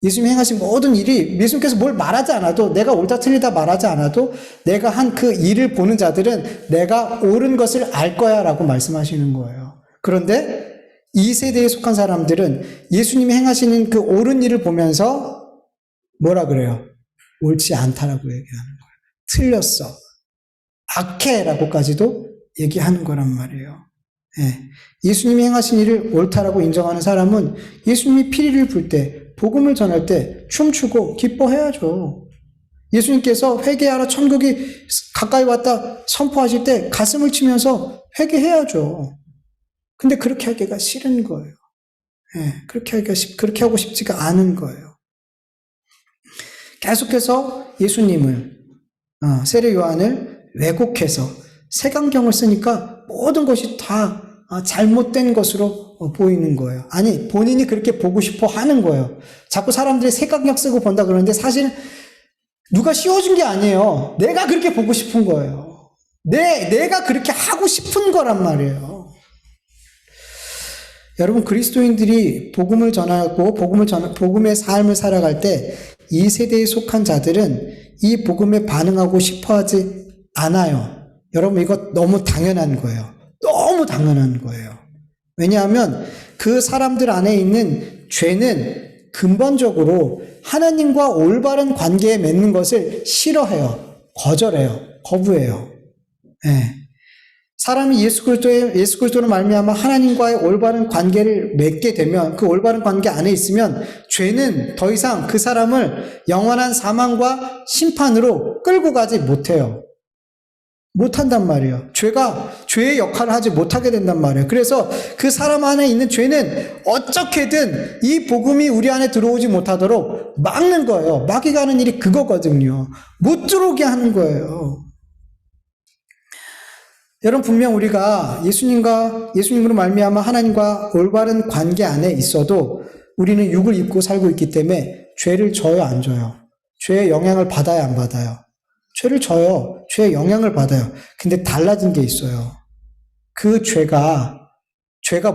예수님이 행하신 모든 일이, 예수님께서 뭘 말하지 않아도, 내가 옳다 틀리다 말하지 않아도 내가 한 그 일을 보는 자들은 내가 옳은 것을 알 거야 라고 말씀하시는 거예요. 그런데 이 세대에 속한 사람들은 예수님이 행하시는 그 옳은 일을 보면서 뭐라 그래요? 옳지 않다라고 얘기하는 거예요. 틀렸어. 악해 라고까지도 얘기하는 거란 말이에요. 예수님이 행하신 일을 옳다라고 인정하는 사람은 예수님이 피리를 불 때, 복음을 전할 때 춤추고 기뻐해야죠. 예수님께서 회개하라 천국이 가까이 왔다 선포하실 때 가슴을 치면서 회개해야죠. 근데 그렇게 하기가 싫은 거예요. 그렇게 하고 싶지가 않은 거예요. 계속해서 예수님을, 세례 요한을 왜곡해서 색안경을 쓰니까 모든 것이 다 잘못된 것으로 보이는 거예요. 아니, 본인이 그렇게 보고 싶어 하는 거예요. 자꾸 사람들이 색안경 쓰고 본다 그러는데 사실 누가 씌워준 게 아니에요. 내가 그렇게 보고 싶은 거예요. 내가 그렇게 하고 싶은 거란 말이에요. 여러분, 그리스도인들이 복음을 전하고 복음의 삶을 살아갈 때 이 세대에 속한 자들은 이 복음에 반응하고 싶어 하지 않아요. 여러분, 이거 너무 당연한 거예요. 너무 당연한 거예요. 왜냐하면 그 사람들 안에 있는 죄는 근본적으로 하나님과 올바른 관계에 맺는 것을 싫어해요. 거절해요. 거부해요. 예. 사람이 예수 그리스도로 말미암아 하나님과의 올바른 관계를 맺게 되면, 그 올바른 관계 안에 있으면 죄는 더 이상 그 사람을 영원한 사망과 심판으로 끌고 가지 못해요. 못한단 말이에요. 죄의 역할을 하지 못하게 된단 말이에요. 그래서 그 사람 안에 있는 죄는 어떻게든 이 복음이 우리 안에 들어오지 못하도록 막는 거예요. 마귀가 하는 일이 그거거든요. 못 들어오게 하는 거예요. 여러분, 분명 우리가 예수님으로 말미암아 하나님과 올바른 관계 안에 있어도 우리는 육을 입고 살고 있기 때문에 죄를 져요, 안 져요? 죄의 영향을 받아요, 안 받아요? 죄를 져요. 죄의 영향을 받아요. 근데 달라진 게 있어요. 그 죄가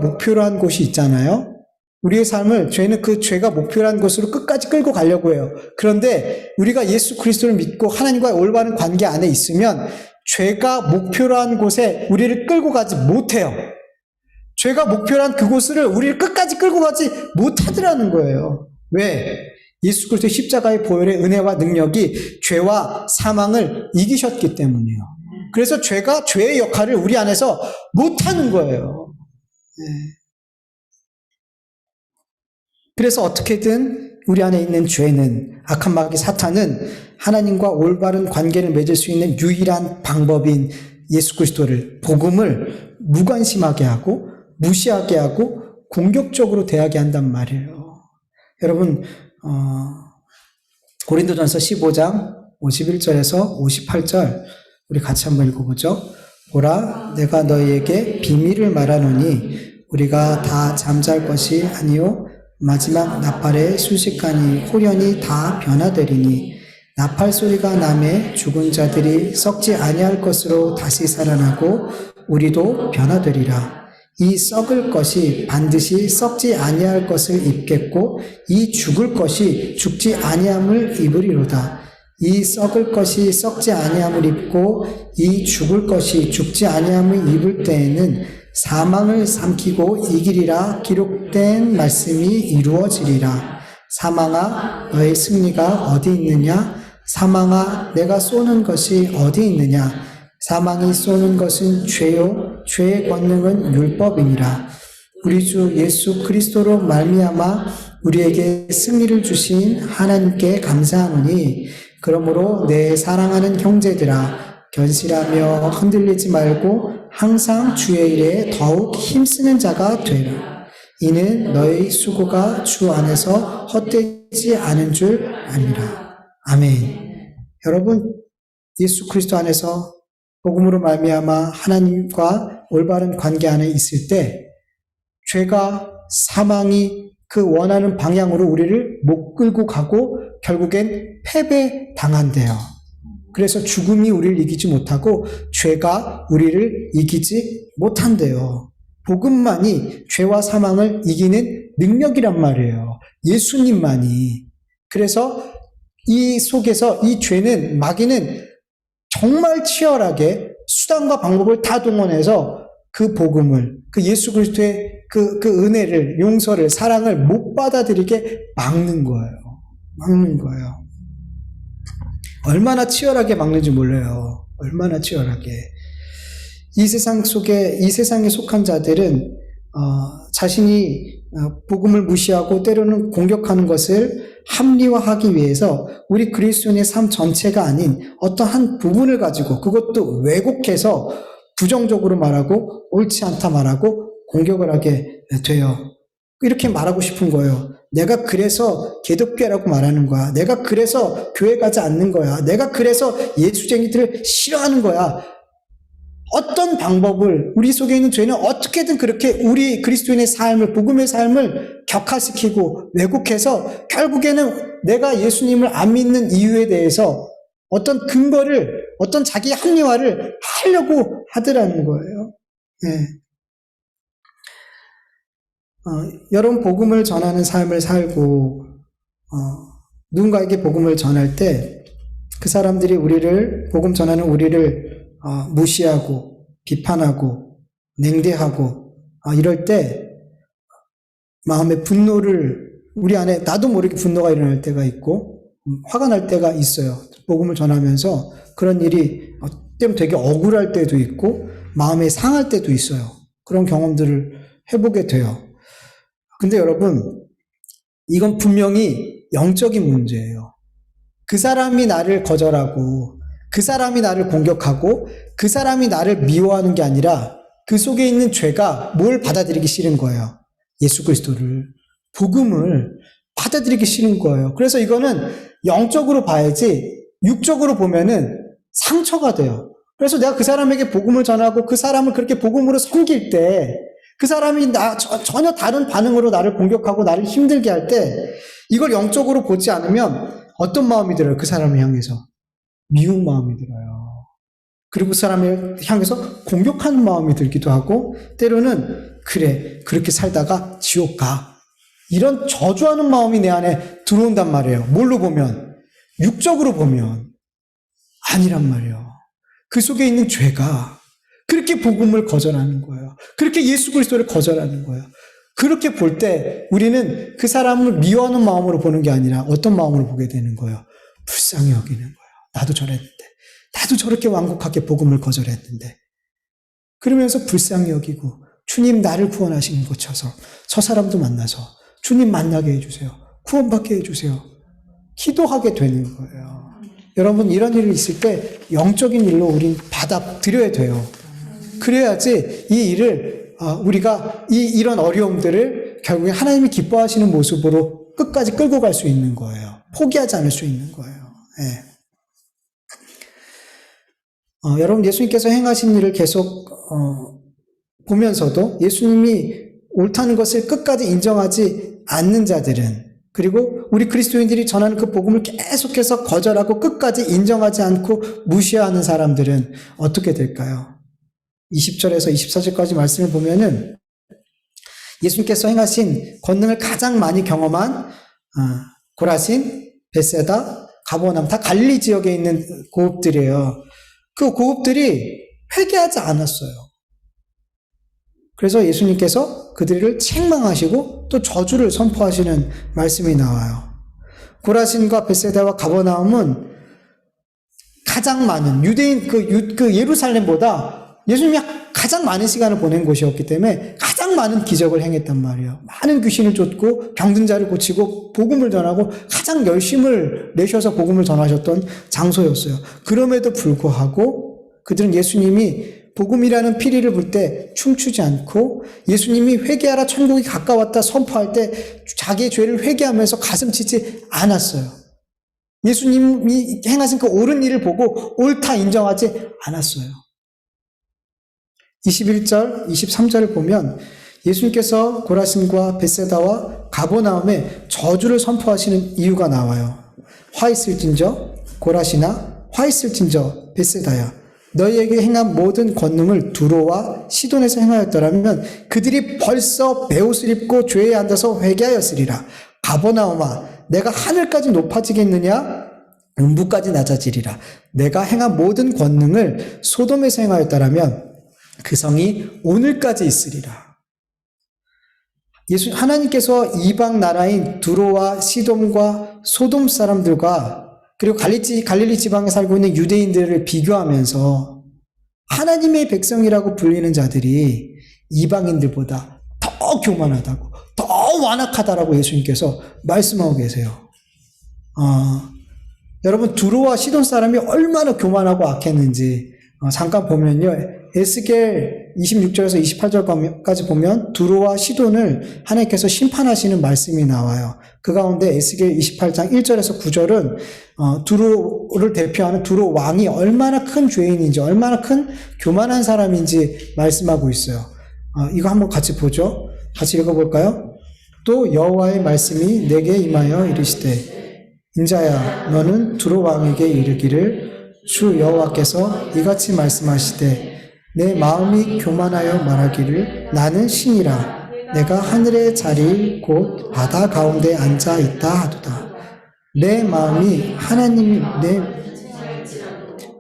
목표로 한 곳이 있잖아요. 우리의 삶을 죄는 그 죄가 목표로 한 곳으로 끝까지 끌고 가려고 해요. 그런데 우리가 예수 그리스도를 믿고 하나님과의 올바른 관계 안에 있으면 죄가 목표로 한 곳에 우리를 끌고 가지 못해요. 죄가 목표로 한 그곳을 우리를 끝까지 끌고 가지 못하더라는 거예요. 왜? 예수 그리스도의 십자가의 보혈의 은혜와 능력이 죄와 사망을 이기셨기 때문이에요. 그래서 죄가 죄의 역할을 우리 안에서 못하는 거예요. 그래서 어떻게든 우리 안에 있는 죄는, 악한 마귀 사탄은 하나님과 올바른 관계를 맺을 수 있는 유일한 방법인 예수 그리스도를, 복음을 무관심하게 하고 무시하게 하고 공격적으로 대하게 한단 말이에요. 여러분, 고린도전서 15장 51절에서 58절 우리 같이 한번 읽어보죠. 보라, 내가 너희에게 비밀을 말하노니 우리가 다 잠잘 것이 아니요 마지막 나팔의 순식간이 호련히 다 변화되리니 나팔 소리가 나매 죽은 자들이 썩지 아니할 것으로 다시 살아나고 우리도 변화되리라. 이 썩을 것이 반드시 썩지 아니할 것을 입겠고 이 죽을 것이 죽지 아니함을 입으리로다. 이 썩을 것이 썩지 아니함을 입고 이 죽을 것이 죽지 아니함을 입을 때에는 사망을 삼키고 이기리라 기록된 말씀이 이루어지리라. 사망아, 너의 승리가 어디 있느냐? 사망아, 내가 쏘는 것이 어디 있느냐? 사망이 쏘는 것은 죄요, 죄의 권능은 율법이니라. 우리 주 예수 그리스도로 말미암아 우리에게 승리를 주신 하나님께 감사하노니, 그러므로 내 사랑하는 형제들아, 견실하며 흔들리지 말고 항상 주의 일에 더욱 힘쓰는 자가 되라. 이는 너의 수고가 주 안에서 헛되지 않은 줄 아니라. 아멘. 여러분, 예수 그리스도 안에서 복음으로 말미암아 하나님과 올바른 관계 안에 있을 때 죄가, 사망이 그 원하는 방향으로 우리를 못 끌고 가고 결국엔 패배당한대요. 그래서 죽음이 우리를 이기지 못하고 죄가 우리를 이기지 못한대요. 복음만이 죄와 사망을 이기는 능력이란 말이에요. 예수님만이. 그래서 이 속에서 이 죄는, 마귀는 정말 치열하게 수단과 방법을 다 동원해서 그 복음을, 그 예수 그리스도의 그 은혜를, 용서를, 사랑을 못 받아들이게 막는 거예요. 막는 거예요. 얼마나 치열하게 막는지 몰라요. 얼마나 치열하게. 이 세상에 속한 자들은 자신이 복음을 무시하고 때로는 공격하는 것을 합리화하기 위해서 우리 그리스도인의 삶 전체가 아닌 어떤 한 부분을 가지고, 그것도 왜곡해서 부정적으로 말하고 옳지 않다 말하고 공격을 하게 돼요. 이렇게 말하고 싶은 거예요. 내가 그래서 기독교라고 말하는 거야. 내가 그래서 교회 가지 않는 거야. 내가 그래서 예수쟁이들을 싫어하는 거야. 어떤 방법을, 우리 속에 있는 죄는 어떻게든 그렇게 우리 그리스도인의 삶을, 복음의 삶을 격화시키고 왜곡해서 결국에는 내가 예수님을 안 믿는 이유에 대해서 어떤 근거를, 어떤 자기 합리화를 하려고 하더라는 거예요. 네. 여러분, 복음을 전하는 삶을 살고 누군가에게 복음을 전할 때 그 사람들이 복음 전하는 우리를 무시하고 비판하고 냉대하고 이럴 때 마음의 분노를 우리 안에 나도 모르게 분노가 일어날 때가 있고 화가 날 때가 있어요. 복음을 전하면서 그런 일이 때문에 되게 억울할 때도 있고 마음이 상할 때도 있어요. 그런 경험들을 해보게 돼요. 근데 여러분, 이건 분명히 영적인 문제예요. 그 사람이 나를 거절하고 그 사람이 나를 공격하고 그 사람이 나를 미워하는 게 아니라 그 속에 있는 죄가 뭘 받아들이기 싫은 거예요. 예수 그리스도를, 복음을 받아들이기 싫은 거예요. 그래서 이거는 영적으로 봐야지 육적으로 보면은 상처가 돼요. 그래서 내가 그 사람에게 복음을 전하고 그 사람을 그렇게 복음으로 섬길 때 그 사람이 전혀 다른 반응으로 나를 공격하고 나를 힘들게 할 때 이걸 영적으로 보지 않으면 어떤 마음이 들어요? 그 사람을 향해서 미운 마음이 들어요. 그리고 그 사람을 향해서 공격하는 마음이 들기도 하고 때로는 그래 그렇게 살다가 지옥 가 이런 저주하는 마음이 내 안에 들어온단 말이에요. 뭘로 보면? 육적으로 보면 아니란 말이에요. 그 속에 있는 죄가 그렇게 복음을 거절하는 거예요. 그렇게 예수 그리스도를 거절하는 거예요. 그렇게 볼 때 우리는 그 사람을 미워하는 마음으로 보는 게 아니라 어떤 마음으로 보게 되는 거예요? 불쌍히 여기는 거예요. 나도 저랬는데. 나도 저렇게 완곡하게 복음을 거절했는데. 그러면서 불쌍히 여기고 주님 나를 구원하시는 것 쳐서 저 사람도 만나서 주님 만나게 해주세요. 구원받게 해주세요. 기도하게 되는 거예요. 여러분 이런 일이 있을 때 영적인 일로 우린 받아들여야 돼요. 그래야지 이 일을 우리가 이런 어려움들을 결국에 하나님이 기뻐하시는 모습으로 끝까지 끌고 갈 수 있는 거예요. 포기하지 않을 수 있는 거예요. 네. 여러분 예수님께서 행하신 일을 계속 보면서도 예수님이 옳다는 것을 끝까지 인정하지 않는 자들은 그리고 우리 그리스도인들이 전하는 그 복음을 계속해서 거절하고 끝까지 인정하지 않고 무시하는 사람들은 어떻게 될까요? 20절에서 24절까지 말씀을 보면은 예수님께서 행하신 권능을 가장 많이 경험한 고라신, 벳세다, 가버나움 다 갈릴리 지역에 있는 고읍들이에요. 그 고읍들이 회개하지 않았어요. 그래서 예수님께서 그들을 책망하시고 또 저주를 선포하시는 말씀이 나와요. 고라신과 벳세다와 가버나움은 가장 많은 유대인 그 예루살렘보다 예수님이 가장 많은 시간을 보낸 곳이었기 때문에 가장 많은 기적을 행했단 말이에요. 많은 귀신을 쫓고 병든 자를 고치고 복음을 전하고 가장 열심을 내셔서 복음을 전하셨던 장소였어요. 그럼에도 불구하고 그들은 예수님이 복음이라는 피리를 불 때 춤추지 않고 예수님이 회개하라 천국이 가까웠다 선포할 때 자기의 죄를 회개하면서 가슴 치지 않았어요. 예수님이 행하신 그 옳은 일을 보고 옳다 인정하지 않았어요. 21절, 23절을 보면 예수님께서 고라신과 벳세다와 가버나움에 저주를 선포하시는 이유가 나와요. 화 있을진저 고라시나 화 있을진저 벳세다야 너희에게 행한 모든 권능을 두로와 시돈에서 행하였더라면 그들이 벌써 베옷을 입고 죄에 앉아서 회개하였으리라. 가버나움아 내가 하늘까지 높아지겠느냐 음부까지 낮아지리라. 내가 행한 모든 권능을 소돔에서 행하였더라면 그 성이 오늘까지 있으리라. 하나님께서 이방 나라인 두로와 시돔과 소돔 사람들과 그리고 갈릴리 지방에 살고 있는 유대인들을 비교하면서 하나님의 백성이라고 불리는 자들이 이방인들보다 더 교만하다고, 더 완악하다라고 예수님께서 말씀하고 계세요. 여러분 두로와 시돈 사람이 얼마나 교만하고 악했는지 잠깐 보면요. 에스겔 26절에서 28절까지 보면 두로와 시돈을 하나님께서 심판하시는 말씀이 나와요. 그 가운데 에스겔 28장 1절에서 9절은 두로를 대표하는 두로 왕이 얼마나 큰 죄인인지 얼마나 큰 교만한 사람인지 말씀하고 있어요. 이거 한번 같이 보죠. 같이 읽어볼까요? 또 여호와의 말씀이 내게 임하여 이르시되 인자야 너는 두로 왕에게 이르기를 주 여호와께서 이같이 말씀하시되 내 마음이 교만하여 말하기를 나는 신이라 내가 하늘의 자리 곧 바다 가운데 앉아 있다 하도다. 내 마음이 하나님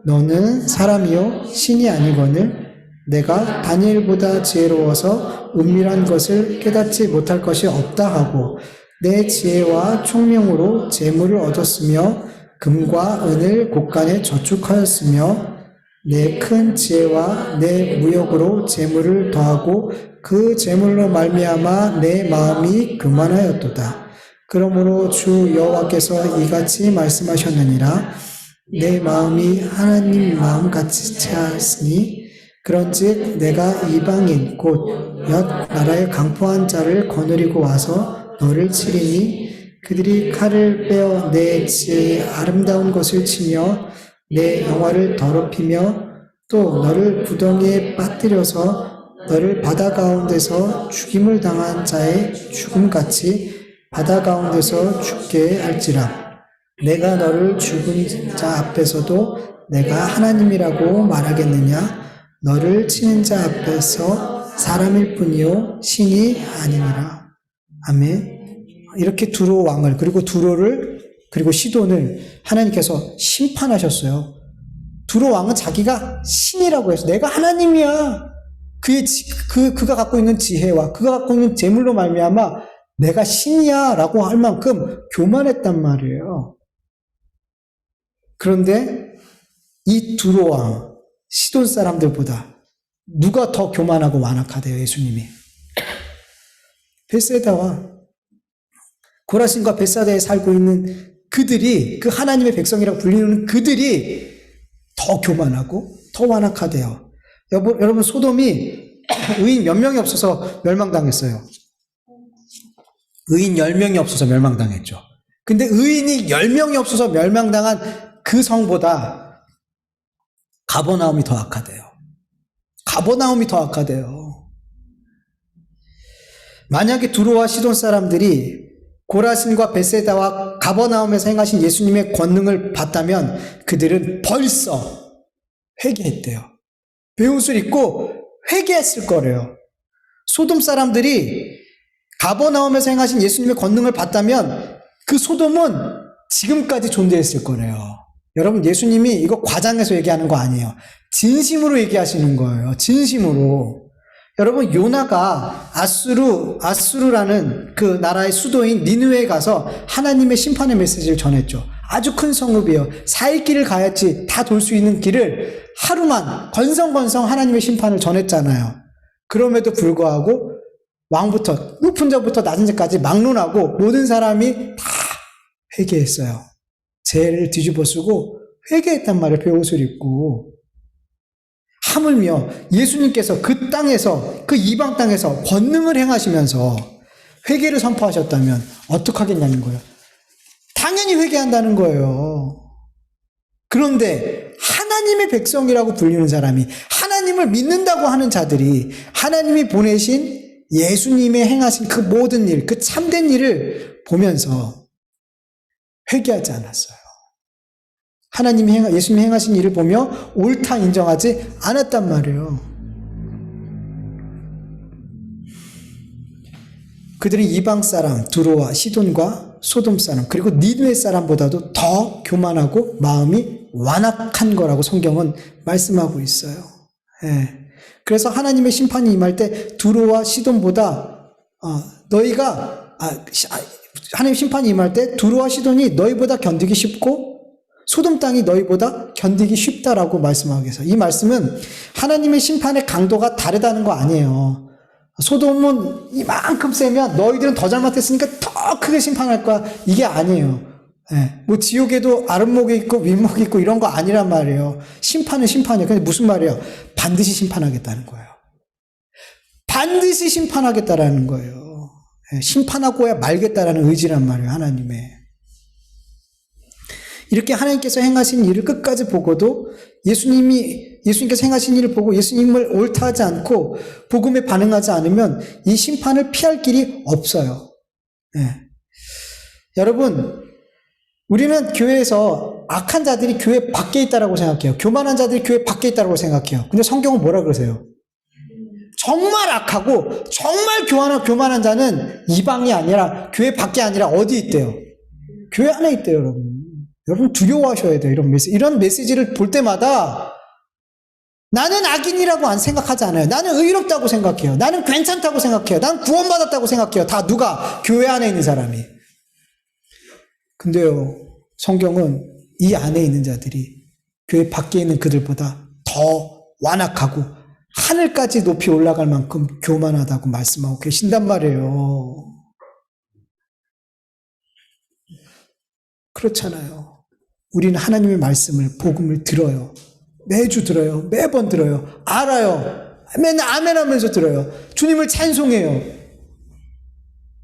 너는 사람이요 신이 아니거늘 내가 다니엘보다 지혜로워서 은밀한 것을 깨닫지 못할 것이 없다 하고 내 지혜와 총명으로 재물을 얻었으며 금과 은을 곳간에 저축하였으며 내 큰 지혜와 내 무역으로 재물을 더하고 그 재물로 말미암아 내 마음이 교만하였도다. 그러므로 주 여호와께서 이같이 말씀하셨느니라. 내 마음이 하나님 마음같이 채하였으니 그런즉 내가 이방인 곧 엿 나라의 강포한 자를 거느리고 와서 너를 치리니 그들이 칼을 빼어 내 지혜의 아름다운 것을 치며 내 영화를 더럽히며 또 너를 구덩이에 빠뜨려서 너를 바다 가운데서 죽임을 당한 자의 죽음같이 바다 가운데서 죽게 할지라. 내가 너를 죽은 자 앞에서도 내가 하나님이라고 말하겠느냐? 너를 치는 자 앞에서 사람일 뿐이요 신이 아니니라. 아멘. 이렇게 두로 왕을 그리고 두로를 그리고 시돈을 하나님께서 심판하셨어요. 두로 왕은 자기가 신이라고 해서 내가 하나님이야. 그가 갖고 있는 지혜와 그가 갖고 있는 재물로 말미암아 내가 신이야 라고 할 만큼 교만했단 말이에요. 그런데 이 두로 왕, 시돈 사람들보다 누가 더 교만하고 완악하대요, 예수님이? 벳세다와 고라신과 벳사다에 살고 있는 그들이, 그 하나님의 백성이라고 불리는 그들이 더 교만하고 더 완악하대요. 여러분, 소돔이 의인 몇 명이 없어서 멸망당했어요. 의인 10명이 없어서 멸망당했죠. 근데 의인이 10명이 없어서 멸망당한 그 성보다 가버나움이 더 악하대요. 가버나움이 더 악하대요. 만약에 두로와 시돈 사람들이 고라신과 벳세다와 가버나움에서 행하신 예수님의 권능을 봤다면 그들은 벌써 회개했대요. 베옷을 입고 회개했을 거래요. 소돔 사람들이 가버나움에서 행하신 예수님의 권능을 봤다면 그 소돔은 지금까지 존재했을 거래요. 여러분, 예수님이 이거 과장해서 얘기하는 거 아니에요. 진심으로 얘기하시는 거예요. 진심으로. 여러분, 요나가 아수르라는 그 나라의 수도인 니느웨에 가서 하나님의 심판의 메시지를 전했죠. 아주 큰 성읍이에요. 4일 길을 가야지 다 돌 수 있는 길을 하루만 건성건성 하나님의 심판을 전했잖아요. 그럼에도 불구하고 왕부터 높은 자부터 낮은 자까지 막론하고 모든 사람이 다 회개했어요. 죄를 뒤집어 쓰고 회개했단 말이에요. 베옷을 입고. 하물며 예수님께서 그 땅에서, 그 이방 땅에서 권능을 행하시면서 회개를 선포하셨다면 어떡하겠냐는 거예요. 당연히 회개한다는 거예요. 그런데 하나님의 백성이라고 불리는 사람이, 하나님을 믿는다고 하는 자들이 하나님이 보내신 예수님의 행하신 그 모든 일, 그 참된 일을 보면서 회개하지 않았어요. 예수님이 행하신 일을 보며 옳다 인정하지 않았단 말이에요. 그들은 이방 사람, 두로와 시돈과 소돔 사람, 그리고 니느웨 사람보다도 더 교만하고 마음이 완악한 거라고 성경은 말씀하고 있어요. 예. 그래서 하나님의 심판이 임할 때 두로와 시돈보다 하나님 심판이 임할 때 두로와 시돈이 너희보다 견디기 쉽고 소돔 땅이 너희보다 견디기 쉽다라고 말씀하고 계세요. 이 말씀은 하나님의 심판의 강도가 다르다는 거 아니에요. 소돔은 이만큼 세면 너희들은 더 잘못했으니까 더 크게 심판할 거야. 이게 아니에요. 예. 뭐 지옥에도 아랫목이 있고 윗목이 있고 이런 거 아니란 말이에요. 심판은 심판이에요. 근데 무슨 말이에요? 반드시 심판하겠다는 거예요. 반드시 심판하겠다라는 거예요. 예. 심판하고야 말겠다라는 의지란 말이에요. 하나님의. 이렇게 하나님께서 행하신 일을 끝까지 보고도 예수님께서 행하신 일을 보고 예수님을 옳다 하지 않고 복음에 반응하지 않으면 이 심판을 피할 길이 없어요. 예. 여러분, 우리는 교회에서 악한 자들이 교회 밖에 있다라고 생각해요. 교만한 자들이 교회 밖에 있다라고 생각해요. 근데 성경은 뭐라 그러세요? 정말 악하고 정말 교만한 자는 이방이 아니라 교회 밖에 아니라 어디 있대요? 교회 안에 있대요, 여러분. 여러분 두려워하셔야 돼요. 이런 메시지를 볼 때마다 나는 악인이라고 안 생각하지 않아요. 나는 의롭다고 생각해요. 나는 괜찮다고 생각해요. 나는 구원받았다고 생각해요. 다 누가? 교회 안에 있는 사람이. 근데요, 성경은 이 안에 있는 자들이 교회 밖에 있는 그들보다 더 완악하고 하늘까지 높이 올라갈 만큼 교만하다고 말씀하고 계신단 말이에요. 그렇잖아요. 우리는 하나님의 말씀을, 복음을 들어요. 매주 들어요. 매번 들어요. 알아요. 맨날 아멘 하면서 들어요. 주님을 찬송해요.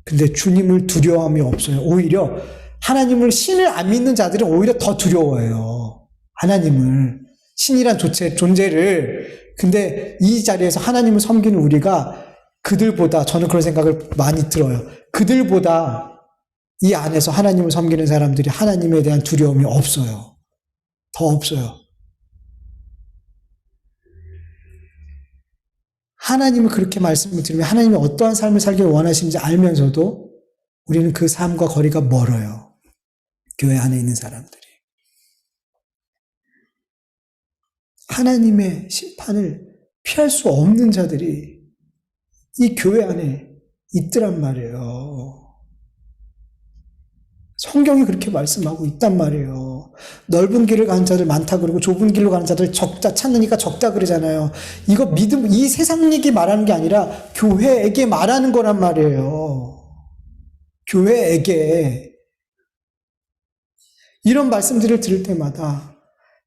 근데 주님을 두려움이 없어요. 오히려 하나님을, 신을 안 믿는 자들은 오히려 더 두려워해요. 하나님을, 신이란 존재를. 근데 이 자리에서 하나님을 섬기는 우리가 그들보다, 저는 그런 생각을 많이 들어요. 그들보다 이 안에서 하나님을 섬기는 사람들이 하나님에 대한 두려움이 없어요. 더 없어요. 하나님은 그렇게 말씀을 드리면 하나님이 어떠한 삶을 살길 원하시는지 알면서도 우리는 그 삶과 거리가 멀어요. 교회 안에 있는 사람들이. 하나님의 심판을 피할 수 없는 자들이 이 교회 안에 있더란 말이에요. 성경이 그렇게 말씀하고 있단 말이에요. 넓은 길을 가는 자들 많다 그러고 좁은 길로 가는 자들 적다, 찾으니까 적다 그러잖아요. 이거 믿음, 이 세상 얘기 말하는 게 아니라 교회에게 말하는 거란 말이에요. 교회에게. 이런 말씀들을 들을 때마다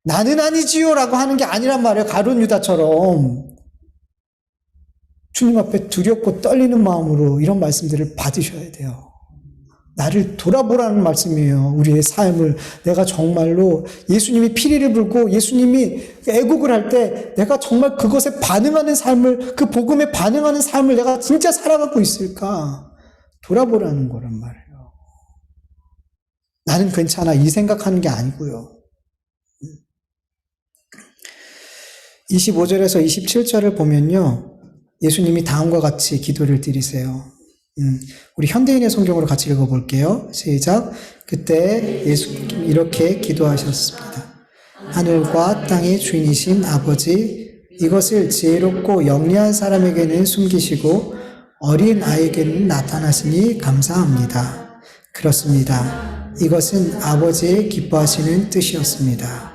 나는 아니지요 라고 하는 게 아니란 말이에요. 가룟 유다처럼. 주님 앞에 두렵고 떨리는 마음으로 이런 말씀들을 받으셔야 돼요. 나를 돌아보라는 말씀이에요. 우리의 삶을. 내가 정말로 예수님이 피리를 불고 예수님이 애국을 할 때 내가 정말 그것에 반응하는 삶을, 그 복음에 반응하는 삶을 내가 진짜 살아가고 있을까? 돌아보라는 거란 말이에요. 나는 괜찮아 이 생각하는 게 아니고요. 25절에서 27절을 보면요, 예수님이 다음과 같이 기도를 드리세요. 우리 현대인의 성경으로 같이 읽어볼게요. 시작. 그때 예수님이 이렇게 기도하셨습니다. 하늘과 땅의 주인이신 아버지, 이것을 지혜롭고 영리한 사람에게는 숨기시고 어린 아이에게는 나타나시니 감사합니다. 그렇습니다. 이것은 아버지의 기뻐하시는 뜻이었습니다.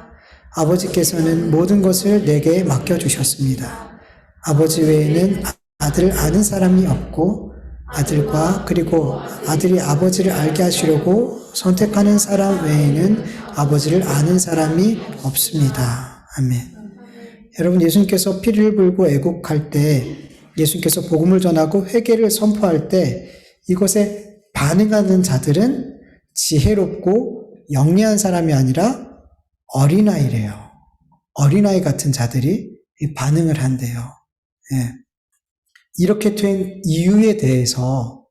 아버지께서는 모든 것을 내게 맡겨주셨습니다. 아버지 외에는 아들을 아는 사람이 없고 아들과 그리고 아들이 아버지를 알게 하시려고 선택하는 사람 외에는 아버지를 아는 사람이 없습니다. 아멘. 여러분, 예수님께서 피를 불고 애국할 때, 예수님께서 복음을 전하고 회개를 선포할 때 이것에 반응하는 자들은 지혜롭고 영리한 사람이 아니라 어린아이래요. 어린아이 같은 자들이 반응을 한대요. 예. 이렇게 된 이유에 대해서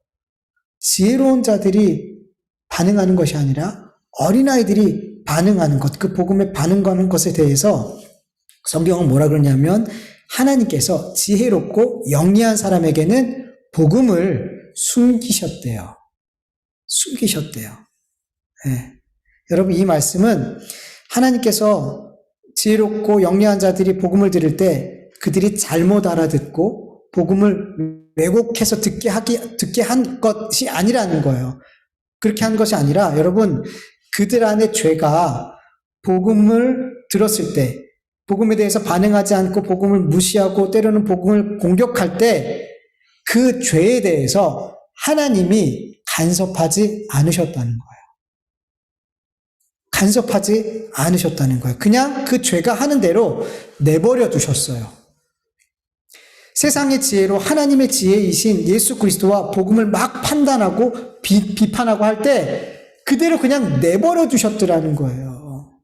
지혜로운 자들이 반응하는 것이 아니라 어린아이들이 반응하는 것, 그 복음에 반응하는 것에 대해서 성경은 뭐라 그러냐면 하나님께서 지혜롭고 영리한 사람에게는 복음을 숨기셨대요. 숨기셨대요. 네. 여러분, 이 말씀은 하나님께서 지혜롭고 영리한 자들이 복음을 들을 때 그들이 잘못 알아듣고 복음을 왜곡해서 듣게 한 것이 아니라는 거예요. 그렇게 한 것이 아니라, 여러분, 그들 안에 죄가 복음을 들었을 때, 복음에 대해서 반응하지 않고 복음을 무시하고 때로는 복음을 공격할 때 그 죄에 대해서 하나님이 간섭하지 않으셨다는 거예요. 간섭하지 않으셨다는 거예요. 그냥 그 죄가 하는 대로 내버려 두셨어요. 세상의 지혜로 하나님의 지혜이신 예수 그리스도와 복음을 막 판단하고 비판하고 할 때 그대로 그냥 내버려 두셨더라는 거예요.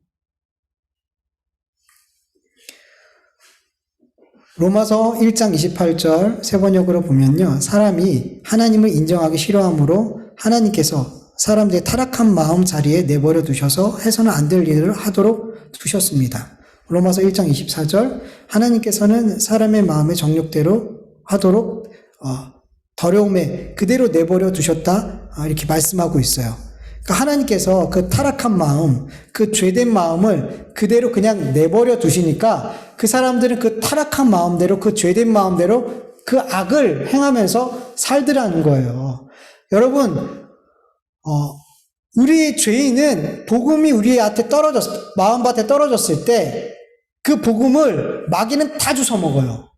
로마서 1장 28절 세 번역으로 보면요, 사람이 하나님을 인정하기 싫어하므로 하나님께서 사람들의 타락한 마음 자리에 내버려 두셔서 해서는 안 될 일을 하도록 두셨습니다. 로마서 1장 24절, 하나님께서는 사람의 마음의 정욕대로 하도록 더러움에 그대로 내버려 두셨다, 이렇게 말씀하고 있어요. 그러니까 하나님께서 그 타락한 마음, 그 죄된 마음을 그대로 그냥 내버려 두시니까 그 사람들은 그 타락한 마음대로, 그 죄된 마음대로 그 악을 행하면서 살더라는 거예요. 여러분, 우리 죄인은 복음이 우리한테 마음밭에 떨어졌을 때 그 복음을 마귀는 다 주워 먹어요.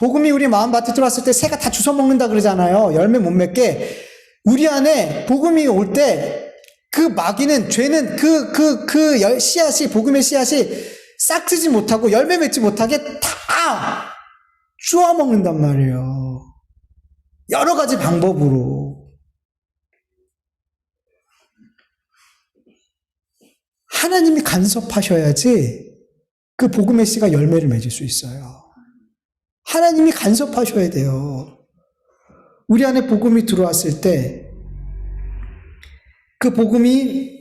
복음이 우리 마음밭에 들어왔을 때 새가 다 주워 먹는다 그러잖아요. 열매 못 맺게. 우리 안에 복음이 올 때 그 마귀는, 죄는 씨앗이, 복음의 씨앗이 싹트지 못하고 열매 맺지 못하게 다 주워 먹는단 말이에요. 여러 가지 방법으로. 하나님이 간섭하셔야지 그 복음의 씨가 열매를 맺을 수 있어요. 하나님이 간섭하셔야 돼요. 우리 안에 복음이 들어왔을 때 그 복음이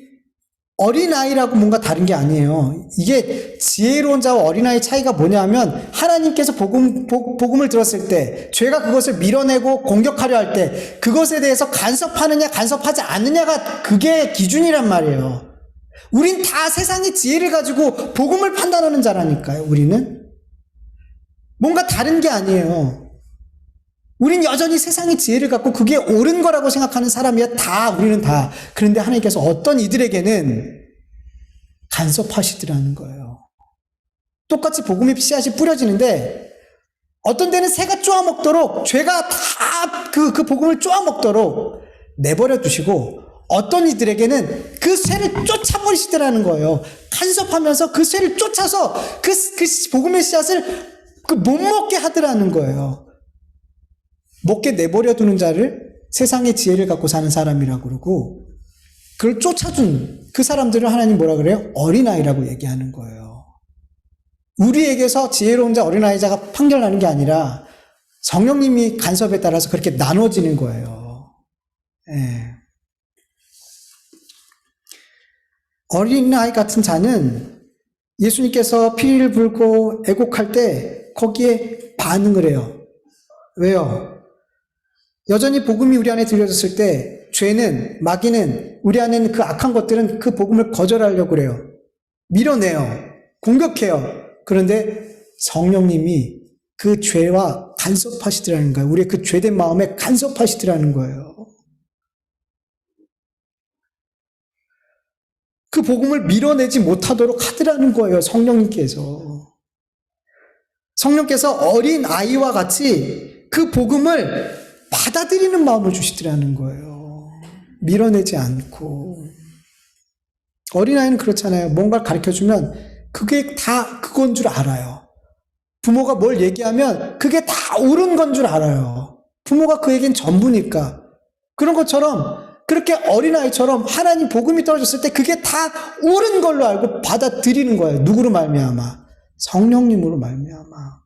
어린아이라고 뭔가 다른 게 아니에요. 이게 지혜로운 자와 어린아이 차이가 뭐냐면 하나님께서 복음을 들었을 때 죄가 그것을 밀어내고 공격하려 할 때 그것에 대해서 간섭하느냐 간섭하지 않느냐가 그게 기준이란 말이에요. 우린 다 세상의 지혜를 가지고 복음을 판단하는 자라니까요. 우리는 뭔가 다른 게 아니에요. 우린 여전히 세상의 지혜를 갖고 그게 옳은 거라고 생각하는 사람이야. 우리는 다. 그런데 하나님께서 어떤 이들에게는 간섭하시더라는 거예요. 똑같이 복음의 씨앗이 뿌려지는데 어떤 데는 새가 쪼아먹도록, 죄가 다 그 복음을 쪼아먹도록 내버려 두시고, 어떤 이들에게는 그 새를 쫓아버리시더라는 거예요. 간섭하면서 그 새를 쫓아서 그 복음의 씨앗을 못 먹게 하더라는 거예요. 먹게 내버려 두는 자를 세상의 지혜를 갖고 사는 사람이라고 그러고, 그걸 쫓아준 그 사람들을 하나님 뭐라 그래요? 어린아이라고 얘기하는 거예요. 우리에게서 지혜로운 자, 어린아이자가 판결나는 게 아니라 성령님이 간섭에 따라서 그렇게 나눠지는 거예요. 예. 어린아이 같은 자는 예수님께서 피리를 불고 애곡할 때 거기에 반응을 해요. 왜요? 여전히 복음이 우리 안에 들려졌을 때 죄는, 마귀는, 우리 안에 있는 그 악한 것들은 그 복음을 거절하려고 그래요. 밀어내요. 공격해요. 그런데 성령님이 그 죄와 간섭하시더라는 거예요. 우리의 그 죄된 마음에 간섭하시더라는 거예요. 그 복음을 밀어내지 못하도록 하더라는 거예요. 성령님께서. 성령께서 어린 아이와 같이 그 복음을 받아들이는 마음을 주시더라는 거예요. 밀어내지 않고. 어린아이는 그렇잖아요. 뭔가를 가르쳐주면 그게 다 그건 줄 알아요. 부모가 뭘 얘기하면 그게 다 옳은 건 줄 알아요. 부모가 그에겐 전부니까. 그런 것처럼 그렇게 어린아이처럼 하나님 복음이 떨어졌을 때 그게 다 옳은 걸로 알고 받아들이는 거예요. 누구로 말미암아? 성령님으로 말미암아.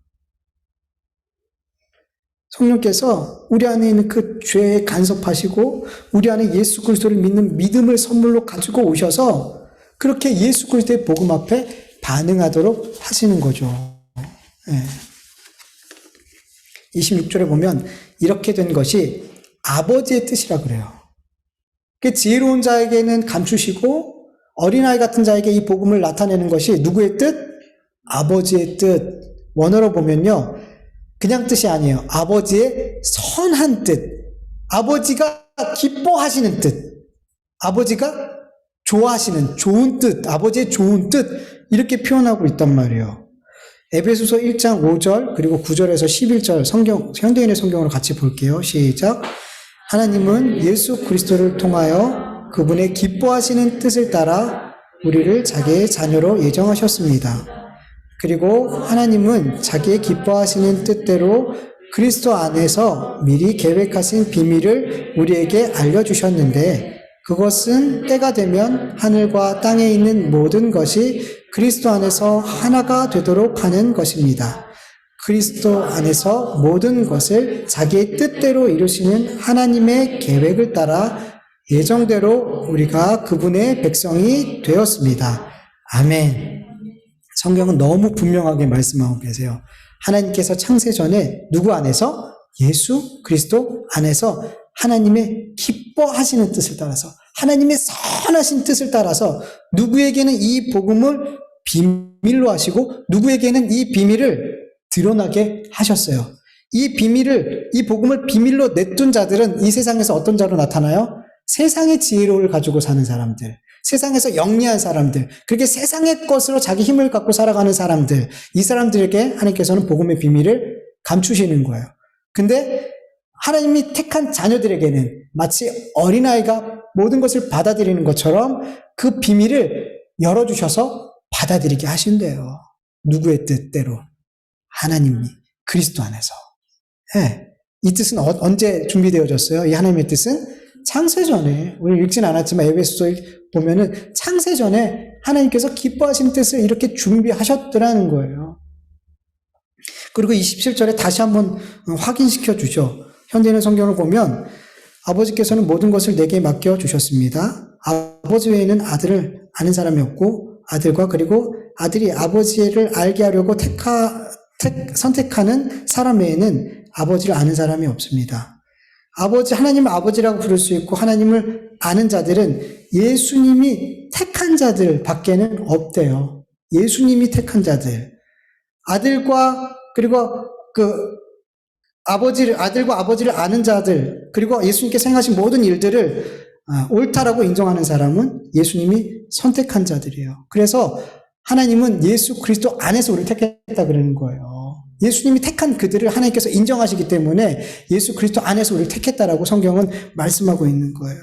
성령께서 우리 안에 있는 그 죄에 간섭하시고 우리 안에 예수 그리스도를 믿는 믿음을 선물로 가지고 오셔서 그렇게 예수 그리스도의 복음 앞에 반응하도록 하시는 거죠. 네. 26절에 보면 이렇게 된 것이 아버지의 뜻이라 그래요. 지혜로운 자에게는 감추시고 어린아이 같은 자에게 이 복음을 나타내는 것이 누구의 뜻? 아버지의 뜻. 원어로 보면요. 그냥 뜻이 아니에요. 아버지의 선한 뜻. 아버지가 기뻐하시는 뜻. 아버지가 좋아하시는 좋은 뜻. 아버지의 좋은 뜻. 이렇게 표현하고 있단 말이에요. 에베소서 1장 5절 그리고 9절에서 11절 현대인의 성경으로 같이 볼게요. 시작. 하나님은 예수 그리스도를 통하여 그분의 기뻐하시는 뜻을 따라 우리를 자기의 자녀로 예정하셨습니다. 그리고 하나님은 자기의 기뻐하시는 뜻대로 그리스도 안에서 미리 계획하신 비밀을 우리에게 알려주셨는데 그것은 때가 되면 하늘과 땅에 있는 모든 것이 그리스도 안에서 하나가 되도록 하는 것입니다. 그리스도 안에서 모든 것을 자기의 뜻대로 이루시는 하나님의 계획을 따라 예정대로 우리가 그분의 백성이 되었습니다. 아멘. 성경은 너무 분명하게 말씀하고 계세요. 하나님께서 창세 전에 누구 안에서? 예수 그리스도 안에서 하나님의 기뻐하시는 뜻을 따라서, 하나님의 선하신 뜻을 따라서 누구에게는 이 복음을 비밀로 하시고 누구에게는 이 비밀을 드러나게 하셨어요. 이 복음을 비밀로 내둔 자들은 이 세상에서 어떤 자로 나타나요? 세상의 지혜로움을 가지고 사는 사람들, 세상에서 영리한 사람들, 그렇게 세상의 것으로 자기 힘을 갖고 살아가는 사람들, 이 사람들에게 하나님께서는 복음의 비밀을 감추시는 거예요. 근데 하나님이 택한 자녀들에게는 마치 어린아이가 모든 것을 받아들이는 것처럼 그 비밀을 열어주셔서 받아들이게 하신대요. 누구의 뜻대로? 하나님이 그리스도 안에서. 네. 이 뜻은 언제 준비되어졌어요? 이 하나님의 뜻은 창세전에, 우리 읽진 않았지만 에베소서에 보면은 창세전에 하나님께서 기뻐하신 뜻을 이렇게 준비하셨더라는 거예요. 그리고 27절에 다시 한번 확인시켜 주죠. 현대인의 성경을 보면 아버지께서는 모든 것을 내게 맡겨 주셨습니다. 아버지 외에는 아들을 아는 사람이 없고 아들과 그리고 아들이 아버지를 알게 하려고 선택하는 사람 외에는 아버지를 아는 사람이 없습니다. 하나님을 아버지라고 부를 수 있고 하나님을 아는 자들은 예수님이 택한 자들 밖에는 없대요. 예수님이 택한 자들. 아들과 아버지를 아는 자들, 그리고 예수님께서 행하신 모든 일들을 옳다라고 인정하는 사람은 예수님이 선택한 자들이에요. 그래서 하나님은 예수 그리스도 안에서 우리를 택했다 그러는 거예요. 예수님이 택한 그들을 하나님께서 인정하시기 때문에 예수 그리스도 안에서 우리를 택했다라고 성경은 말씀하고 있는 거예요.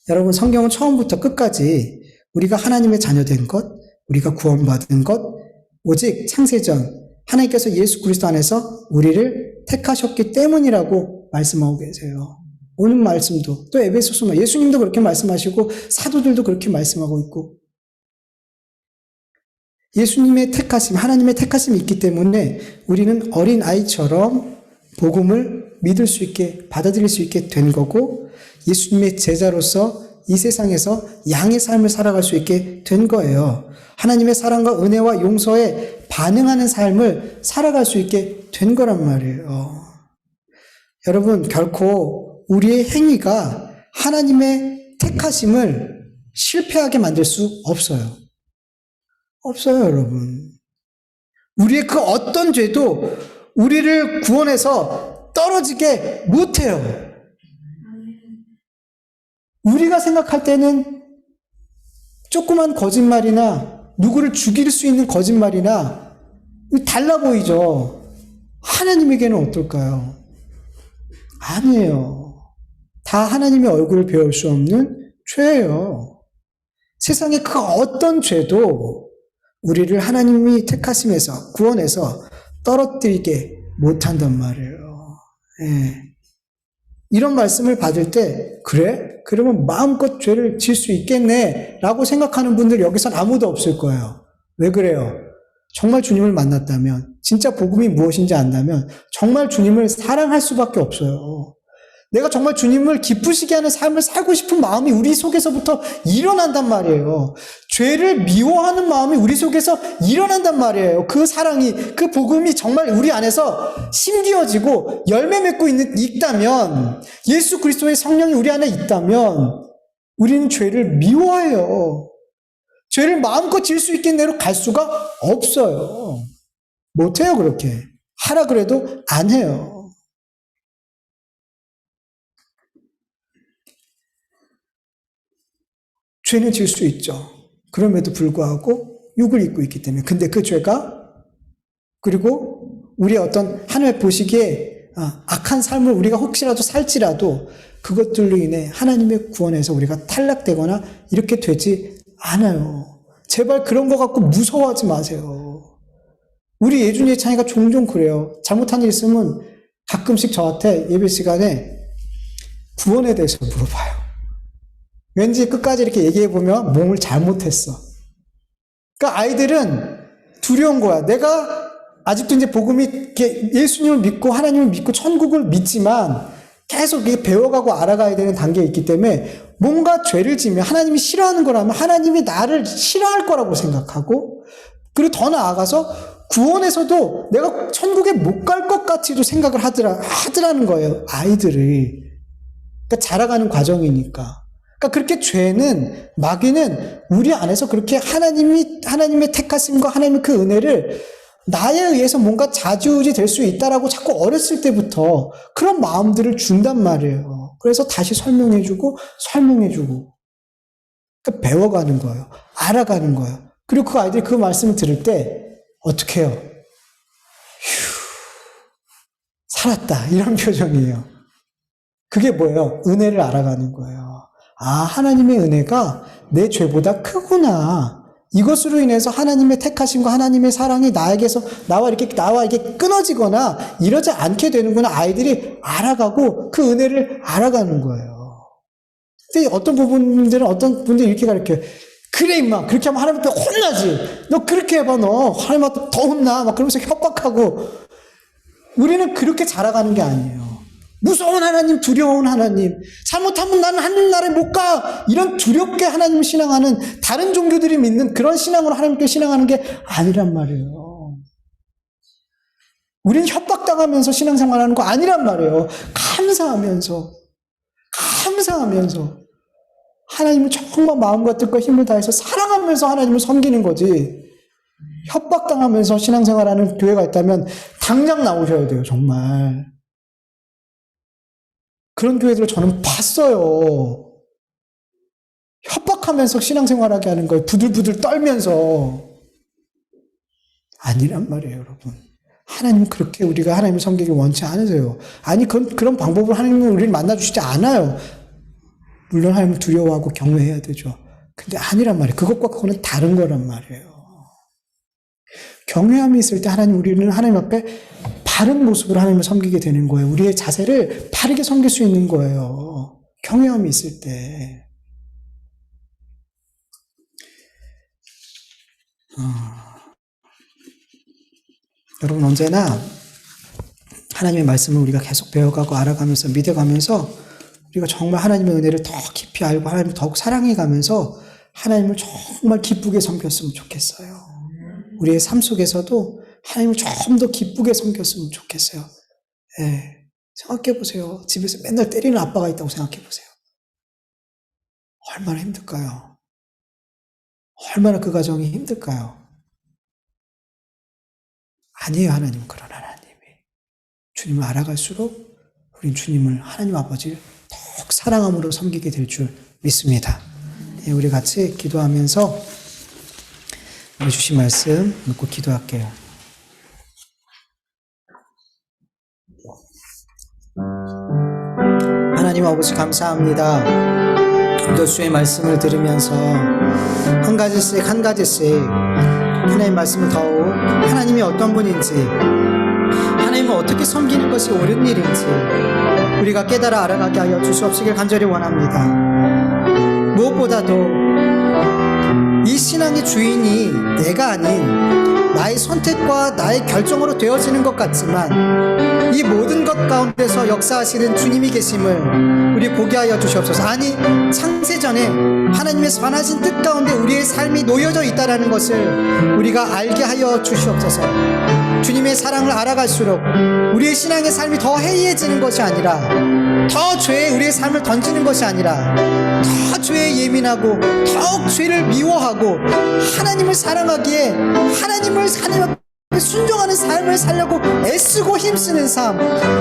여러분, 성경은 처음부터 끝까지 우리가 하나님의 자녀된 것, 우리가 구원받은 것, 오직 창세전 하나님께서 예수 그리스도 안에서 우리를 택하셨기 때문이라고 말씀하고 계세요. 오늘 말씀도, 또 에베소서 예수님도 그렇게 말씀하시고 사도들도 그렇게 말씀하고 있고, 예수님의 택하심, 하나님의 택하심이 있기 때문에 우리는 어린 아이처럼 복음을 믿을 수 있게, 받아들일 수 있게 된 거고, 예수님의 제자로서 이 세상에서 양의 삶을 살아갈 수 있게 된 거예요. 하나님의 사랑과 은혜와 용서에 반응하는 삶을 살아갈 수 있게 된 거란 말이에요. 여러분, 결코 우리의 행위가 하나님의 택하심을 실패하게 만들 수 없어요. 없어요, 여러분. 우리의 그 어떤 죄도 우리를 구원해서 떨어지게 못해요. 우리가 생각할 때는 조그만 거짓말이나 누구를 죽일 수 있는 거짓말이나 달라 보이죠. 하나님에게는 어떨까요? 아니에요. 다 하나님의 얼굴을 배울 수 없는 죄예요. 세상의 그 어떤 죄도 우리를 하나님이 택하심에서, 구원해서 떨어뜨리게 못한단 말이에요. 예. 이런 말씀을 받을 때, 그래? 그러면 마음껏 죄를 지을 수 있겠네 라고 생각하는 분들 여기선 아무도 없을 거예요. 왜 그래요? 정말 주님을 만났다면, 진짜 복음이 무엇인지 안다면 정말 주님을 사랑할 수밖에 없어요. 내가 정말 주님을 기쁘시게 하는 삶을 살고 싶은 마음이 우리 속에서부터 일어난단 말이에요. 죄를 미워하는 마음이 우리 속에서 일어난단 말이에요. 그 사랑이, 그 복음이 정말 우리 안에서 심기어지고 열매 맺고 있다면, 예수 그리스도의 성령이 우리 안에 있다면 우리는 죄를 미워해요. 죄를 마음껏 지을 수 있겠네로 갈 수가 없어요. 못해요, 그렇게. 하라 그래도 안 해요. 죄는 지을 수 있죠. 그럼에도 불구하고 육을 입고 있기 때문에. 근데 그 죄가, 그리고 우리의 어떤 하나님의 보시기에 악한 삶을 우리가 혹시라도 살지라도 그것들로 인해 하나님의 구원에서 우리가 탈락되거나 이렇게 되지 않아요. 제발 그런 거 갖고 무서워하지 마세요. 우리 예준이의 차이가 종종 그래요. 잘못한 일 있으면 가끔씩 저한테 예배 시간에 구원에 대해서 물어봐요. 왠지 끝까지 이렇게 얘기해보면 몸을 잘못했어. 그러니까 아이들은 두려운 거야. 내가 아직도 이제 복음이 예수님을 믿고 하나님을 믿고 천국을 믿지만 계속 배워가고 알아가야 되는 단계에 있기 때문에 뭔가 죄를 지면 하나님이 싫어하는 거라면 하나님이 나를 싫어할 거라고 생각하고, 그리고 더 나아가서 구원에서도 내가 천국에 못 갈 것 같이도 생각을 하더라는 거예요. 아이들이. 그러니까 자라가는 과정이니까. 그러니까 그렇게 죄는, 마귀는 우리 안에서 그렇게 하나님의 택하심과 하나님의 그 은혜를 나에 의해서 뭔가 좌지우지 될 수 있다라고 자꾸 어렸을 때부터 그런 마음들을 준단 말이에요. 그래서 다시 설명해주고, 그러니까 배워가는 거예요. 알아가는 거예요. 그리고 그 아이들이 그 말씀을 들을 때 어떻게 해요? 휴, 살았다. 이런 표정이에요. 그게 뭐예요? 은혜를 알아가는 거예요. 아, 하나님의 은혜가 내 죄보다 크구나. 이것으로 인해서 하나님의 택하심과 하나님의 사랑이 나와 이렇게 끊어지거나 이러지 않게 되는구나. 아이들이 알아가고 그 은혜를 알아가는 거예요. 근데 어떤 분들이 이렇게 가르쳐요. 그래, 임마. 그렇게 하면 하나님한테 혼나지. 너 그렇게 해봐, 너. 하나님한테 더 혼나. 막 그러면서 협박하고. 우리는 그렇게 자라가는 게 아니에요. 무서운 하나님, 두려운 하나님, 잘못하면 나는 하나님 나라에 못 가. 이런 두렵게 하나님을 신앙하는 다른 종교들이 믿는 그런 신앙으로 하나님께 신앙하는 게 아니란 말이에요. 우리는 협박당하면서 신앙생활하는 거 아니란 말이에요. 감사하면서 하나님을 정말 마음과 뜻과 힘을 다해서 사랑하면서 하나님을 섬기는 거지. 협박당하면서 신앙생활하는 교회가 있다면 당장 나오셔야 돼요, 정말. 그런 교회들을 저는 봤어요. 협박하면서 신앙생활하게 하는 거예요. 부들부들 떨면서. 아니란 말이에요, 여러분. 하나님은 그렇게 우리가 하나님을 섬기기 원치 않으세요. 아니, 그런 방법으로 하나님은 우리를 만나주시지 않아요. 물론 하나님을 두려워하고 경외해야 되죠. 근데 아니란 말이에요. 그것과 그거는 다른 거란 말이에요. 경외함이 있을 때 우리는 하나님 앞에 바른 모습으로 하나님을 섬기게 되는 거예요. 우리의 자세를 바르게 섬길 수 있는 거예요. 경외함이 있을 때. 여러분, 언제나 하나님의 말씀을 우리가 계속 배워가고 알아가면서 믿어가면서 우리가 정말 하나님의 은혜를 더 깊이 알고 하나님을 더욱 사랑해가면서 하나님을 정말 기쁘게 섬겼으면 좋겠어요. 우리의 삶 속에서도 하나님을 좀 더 기쁘게 섬겼으면 좋겠어요. 예. 생각해 보세요. 집에서 맨날 때리는 아빠가 있다고 생각해 보세요. 얼마나 힘들까요? 얼마나 그 가정이 힘들까요? 아니에요, 하나님은 그런 하나님이. 주님을 알아갈수록 우린 주님을, 하나님 아버지를 더욱 사랑함으로 섬기게 될 줄 믿습니다. 예, 우리 같이 기도하면서 우리 주신 말씀 묻고 기도할게요. 하나님 아버지 감사합니다. 또 주의 말씀을 들으면서 한 가지씩 하나님의 말씀을 더욱 하나님이 어떤 분인지, 하나님을 어떻게 섬기는 것이 옳은 일인지 우리가 깨달아 알아가게 하여 주시옵시길 간절히 원합니다. 무엇보다도 이 신앙의 주인이 내가 아닌 나의 선택과 나의 결정으로 되어지는 것 같지만 이 모든 것 가운데서 역사하시는 주님이 계심을 우리 보게 하여 주시옵소서. 아니, 창세전에 하나님의 선하신 뜻 가운데 우리의 삶이 놓여져 있다는 것을 우리가 알게 하여 주시옵소서. 주님의 사랑을 알아갈수록 우리의 신앙의 삶이 더 해이해지는 것이 아니라, 더 죄에 우리의 삶을 던지는 것이 아니라, 더 죄에 예민하고 더욱 죄를 미워하고 하나님을 사랑하기에 하나님 앞에 순종하는 삶을 살려고 애쓰고 힘쓰는 삶,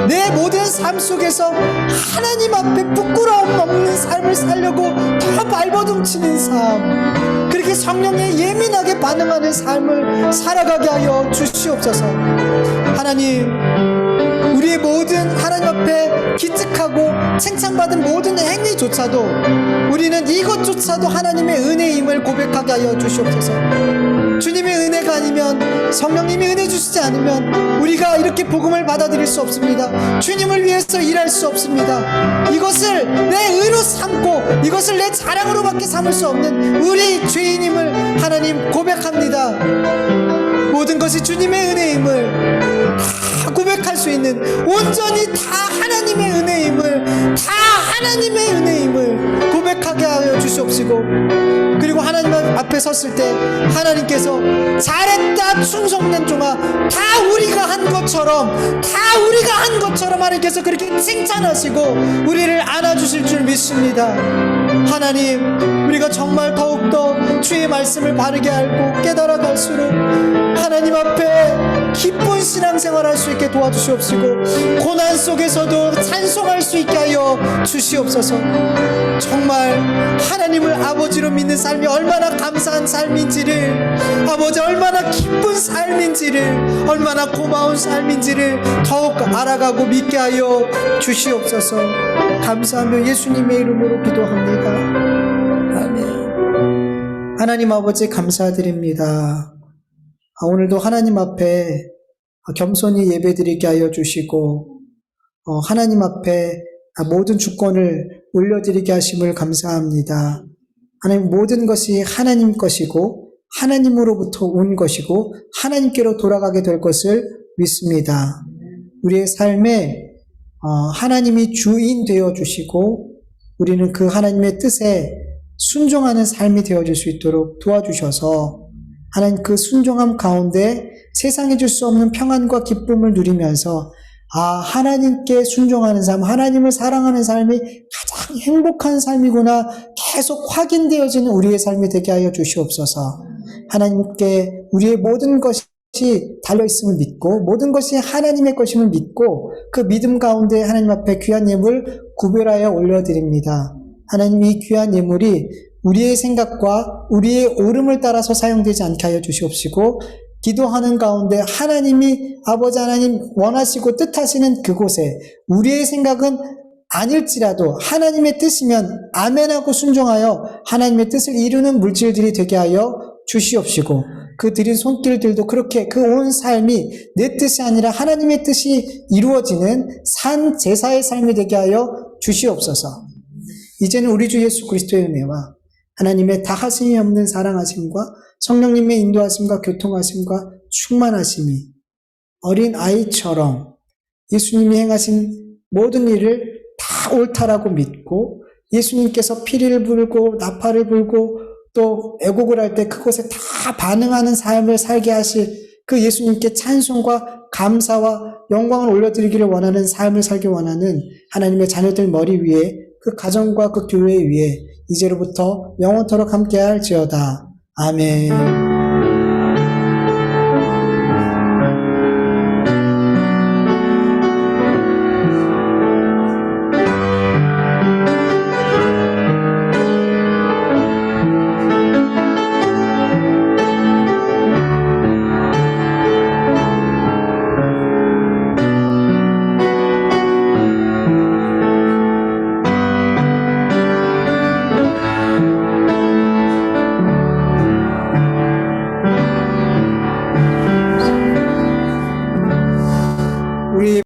내 모든 삶 속에서 하나님 앞에 부끄러움 없는 삶을 살려고 더 발버둥치는 삶, 그렇게 성령에 예민하게 반응하는 삶을 살아가게 하여 주시옵소서. 하나님, 우리의 모든 하나님 앞에 기특하고 칭찬받은 모든 행위조차도 우리는 이것조차도 하나님의 은혜임을 고백하게 하여 주시옵소서. 주님의 은혜가 아니면, 성령님이 은혜 주시지 않으면 우리가 이렇게 복음을 받아들일 수 없습니다. 주님을 위해서 일할 수 없습니다. 이것을 내 의로 삼고 이것을 내 자랑으로밖에 삼을 수 없는 우리 죄인임을 하나님 고백합니다. 모든 것이 주님의 은혜임을 다 고백할 수 있는, 온전히 다 하나님의 은혜임을 고백하게 하여 주시옵시고, 그리고 하나님 앞에 섰을 때 하나님께서 잘했다 충성된 종아, 다 우리가 한 것처럼 하나님께서 그렇게 칭찬하시고 우리를 안아주실 줄 믿습니다. 하나님, 우리가 정말 더욱더 주의 말씀을 바르게 알고 깨달아 갈수록 하나님 앞에 기쁜 신앙생활 할 수 있게 도와주시옵시고, 고난 속에서도 찬송할 수 있게 하여 주시옵소서. 정말 하나님을 아버지로 믿는 삶이 얼마나 감사한 삶인지를, 아버지 얼마나 기쁜 삶인지를, 얼마나 고마운 삶인지를 더욱 알아가고 믿게 하여 주시옵소서. 감사하며 예수님의 이름으로 기도합니다. 아멘. 하나님 아버지 감사드립니다. 오늘도 하나님 앞에 겸손히 예배드리게 하여 주시고, 하나님 앞에 모든 주권을 올려드리게 하심을 감사합니다. 하나님, 모든 것이 하나님 것이고 하나님으로부터 온 것이고 하나님께로 돌아가게 될 것을 믿습니다. 우리의 삶에 하나님이 주인 되어 주시고 우리는 그 하나님의 뜻에 순종하는 삶이 되어질 수 있도록 도와주셔서 하나님, 그 순종함 가운데 세상에 줄 수 없는 평안과 기쁨을 누리면서 하나님께 순종하는 삶, 하나님을 사랑하는 삶이 가장 행복한 삶이구나 계속 확인되어지는 우리의 삶이 되게 하여 주시옵소서. 하나님께 우리의 모든 것이 달려있음을 믿고 모든 것이 하나님의 것임을 믿고 그 믿음 가운데 하나님 앞에 귀한 예물 구별하여 올려드립니다. 하나님, 이 귀한 예물이 우리의 생각과 우리의 옳음을 따라서 사용되지 않게 하여 주시옵시고, 기도하는 가운데 하나님이 아버지 하나님 원하시고 뜻하시는 그곳에 우리의 생각은 아닐지라도 하나님의 뜻이면 아멘하고 순종하여 하나님의 뜻을 이루는 물질들이 되게 하여 주시옵시고, 그 드린 손길들도 그렇게 그 온 삶이 내 뜻이 아니라 하나님의 뜻이 이루어지는 산 제사의 삶이 되게 하여 주시옵소서. 이제는 우리 주 예수 그리스도의 은혜와 하나님의 다하심이 없는 사랑하심과 성령님의 인도하심과 교통하심과 충만하심이 어린 아이처럼 예수님이 행하신 모든 일을 다 옳다라고 믿고, 예수님께서 피리를 불고 나팔을 불고 또 애곡을 할 때 그곳에 다 반응하는 삶을 살게 하실 그 예수님께 찬송과 감사와 영광을 올려드리기를 원하는 삶을 살기 원하는 하나님의 자녀들 머리 위에, 그 가정과 그 교회 위에 이제로부터 영원토록 함께할지어다. 아멘.